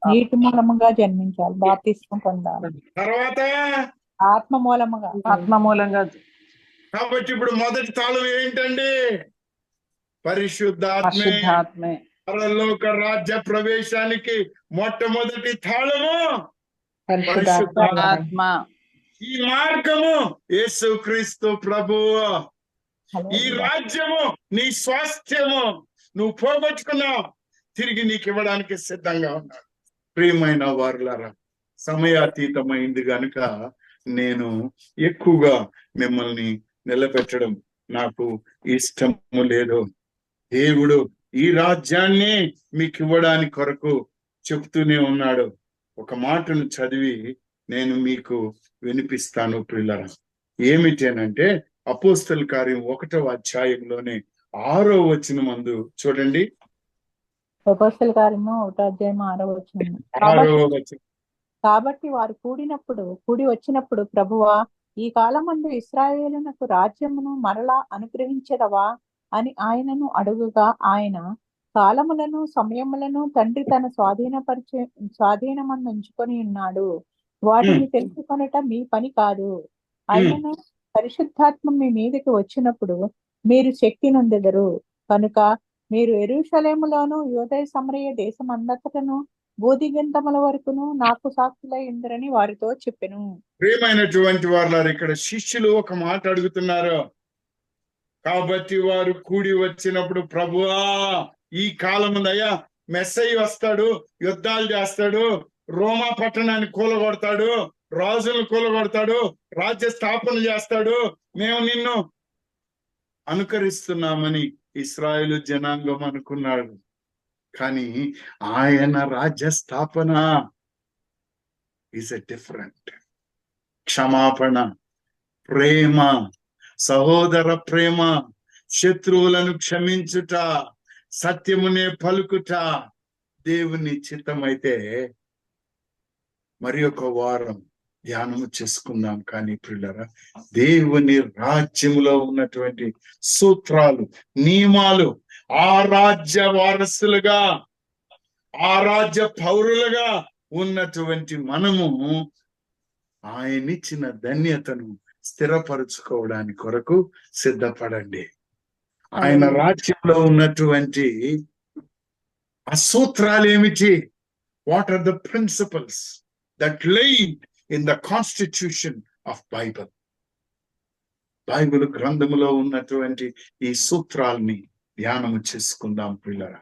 Speaker 2: నీటి మూలముగా జన్మించాలి, బాప్తిస్మం పొందాలి.
Speaker 1: తర్వాత
Speaker 2: ఆత్మ మూలంగా.
Speaker 1: కాబట్టి ఇప్పుడు మొదటి తాళం ఏంటండి? పరిశుద్ధాత్మే. పరలోక రాజ్య ప్రవేశానికి మొట్టమొదటి తాళము పరిశుద్ధాత్మ. ఈ మార్గము యేసుక్రీస్తు ప్రభువు. ఈ రాజ్యము నీ స్వాస్థ్యము. నువ్వు పోగొట్టుకున్నావు, తిరిగి నీకు ఇవ్వడానికి సిద్ధంగా ఉన్నాడు. ప్రియమైన వారులారా, సమయాతీతమైంది గనుక నేను ఎక్కువగా మిమ్మల్ని నిలబెట్టడం నాకు ఇష్టము లేదు. దేవుడు ఈ రాజ్యాన్ని మీకు ఇవ్వడానికి కొరకు చెప్తూనే ఉన్నాడు. ఒక మాటను చదివి నేను మీకు వినిపిస్తాను ప్రియులారా. ఏమిటేనంటే అపోస్తల కార్యం 1వ అధ్యాయంలోనే 6వ వచనమందు చూడండి.
Speaker 2: అపోస్తల కార్యము 1వ అధ్యాయం 6వ వచనం.
Speaker 1: 6వ వచనం.
Speaker 2: కాబట్టి వారు కూడి వచ్చినప్పుడు, ప్రభువా, ఈ కాలమందు ఇశ్రాయేలునకు రాజ్యమును మరలా అనుగ్రహించదవా అని ఆయనను అడుగుగా, ఆయన, కాలములను సమయములను తండ్రి తన స్వాధీనమందు ఉంచుకొని ఉన్నాడు, వాటిని తెలుసుకొనుట మీ పని కాదు. ఆయనను పరిశుద్ధాత్మ మీ మీదకి వచ్చినప్పుడు మీరు శక్తి నొందెదరు. కనుక మీరు యెరూషలేములోను యూదయ సమరయ దేశమంతటను బూదిగంతముల వరకును నాకు సాక్షులై ఉందరని వారితో చెప్పెను.
Speaker 1: ప్రియమైనటువంటి వారు, ఇక్కడ శిష్యులు ఒక మాట అడుగుతున్నారు. కాబట్టి వారు కూడి వచ్చినప్పుడు, ప్రభువా, ఈ కాలముందయ్యా మెస్సయ్య వస్తాడు, యుద్ధాలు చేస్తాడు, రోమా పట్టణాన్ని కూలగొడతాడు, రాజులను కూలగొడతాడు, రాజ్య స్థాపన చేస్తాడు, మేము నిన్ను అనుకరిస్తున్నామని ఇశ్రాయేలు జనాంగం అనుకున్నాడు. కానీ ఆయన రాజ్య స్థాపన ఈజ్ ఎ డిఫరెంట్. క్షమాపణ, ప్రేమ, సహోదర ప్రేమ, శత్రువులను క్షమించుట, సత్యమునే పలుకుట దేవుని చిత్తమైతే మరి ఒక వారం ధ్యానము చేసుకుందాం. కానీ ప్రియులారా, దేవుని రాజ్యములో ఉన్నటువంటి సూత్రాలు, నియమాలు, ఆ రాజ్య వారసులుగా, ఆ రాజ్య పౌరులుగా ఉన్నటువంటి మనము ఆయనిచ్చిన ధన్యతను స్థిరపరుచుకోవడానికి కొరకు సిద్ధపడండి. ఆయన రాజ్యంలో ఉన్నటువంటి ఆ సూత్రాలు ఏమిటి? What are the principles that lied in the constitution of Bible? Bible గ్రంథములో ఉన్నటువంటి ఈ సూత్రాల్ని ధ్యానము చేసుకుందాం పిల్లరా.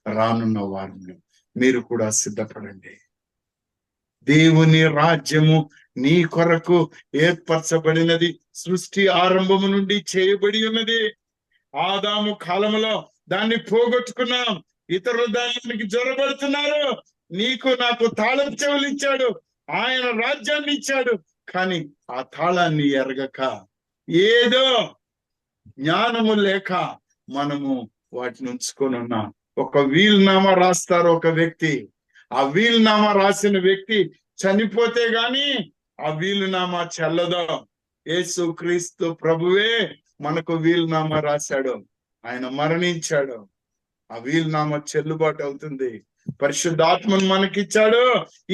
Speaker 1: రానున్న వారంలో మీరు కూడా సిద్ధపడండి. దేవుని రాజ్యము నీ కొరకు ఏర్పరచబడినది, సృష్టి ఆరంభము నుండి చేయబడి ఉన్నది. ఆదాము కాలములో దాన్ని పోగొట్టుకున్నాం, ఇతరులు దానికి జ్వరపడుతున్నారు. నీకు నాకు తాళం చెవులు ఇచ్చాడు, ఆయన రాజ్యాన్ని ఇచ్చాడు. కానీ ఆ తాళాన్ని ఎరగక, ఏదో జ్ఞానము లేక మనము వాటిని ఉంచుకొని ఉన్నాం. ఒక వీలునామా రాస్తారు ఒక వ్యక్తి, ఆ వీలునామా రాసిన వ్యక్తి చనిపోతే గాని ఆ వీలునామా చెల్లదు. యేసు క్రీస్తు ప్రభువే మనకు వీలునామా రాశాడు, ఆయన మరణించాడు, ఆ వీలునామా చెల్లుబాటు అవుతుంది. పరిశుద్ధాత్మను మనకిచ్చాడు,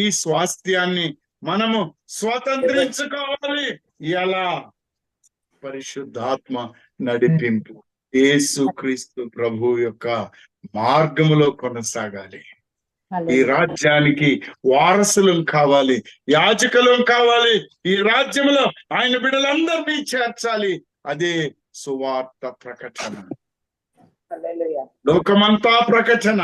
Speaker 1: ఈ స్వాస్థ్యాన్ని మనము స్వతంత్రించుకోవాలి. ఎలా? పరిశుద్ధాత్మ నడిపింపు, యేసు క్రీస్తు ప్రభు యొక్క మార్గములో కొనసాగాలి. ఈ రాజ్యానికి వారసులం కావాలి, యాజకులం కావాలి. ఈ రాజ్యంలో ఆయన బిడ్డలందరినీ చేర్చాలి. అదే సువార్త ప్రకటన, లోకమంతా ప్రకటన,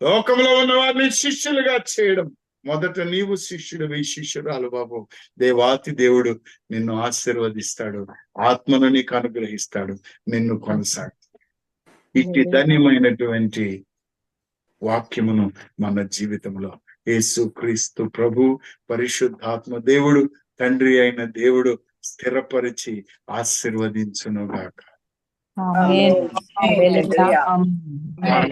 Speaker 1: లోకంలో ఉన్న వారిని శిష్యులుగా చేయడం. మొదట నీవు శిష్యుడు, శిష్యురాలు బాబు. దేవాతి దేవుడు నిన్ను ఆశీర్వదిస్తాడు, ఆత్మను నీకు అనుగ్రహిస్తాడు, నిన్ను కొనసాగుతాడు. ఇట్టి ధన్యమైనటువంటి వాక్యమును మన జీవితంలో యేసు క్రీస్తు ప్రభు, పరిశుద్ధాత్మ దేవుడు, తండ్రి అయిన దేవుడు స్థిరపరిచి ఆశీర్వదించునుగాక.
Speaker 2: ఆమేన్.
Speaker 5: హల్లెలూయా.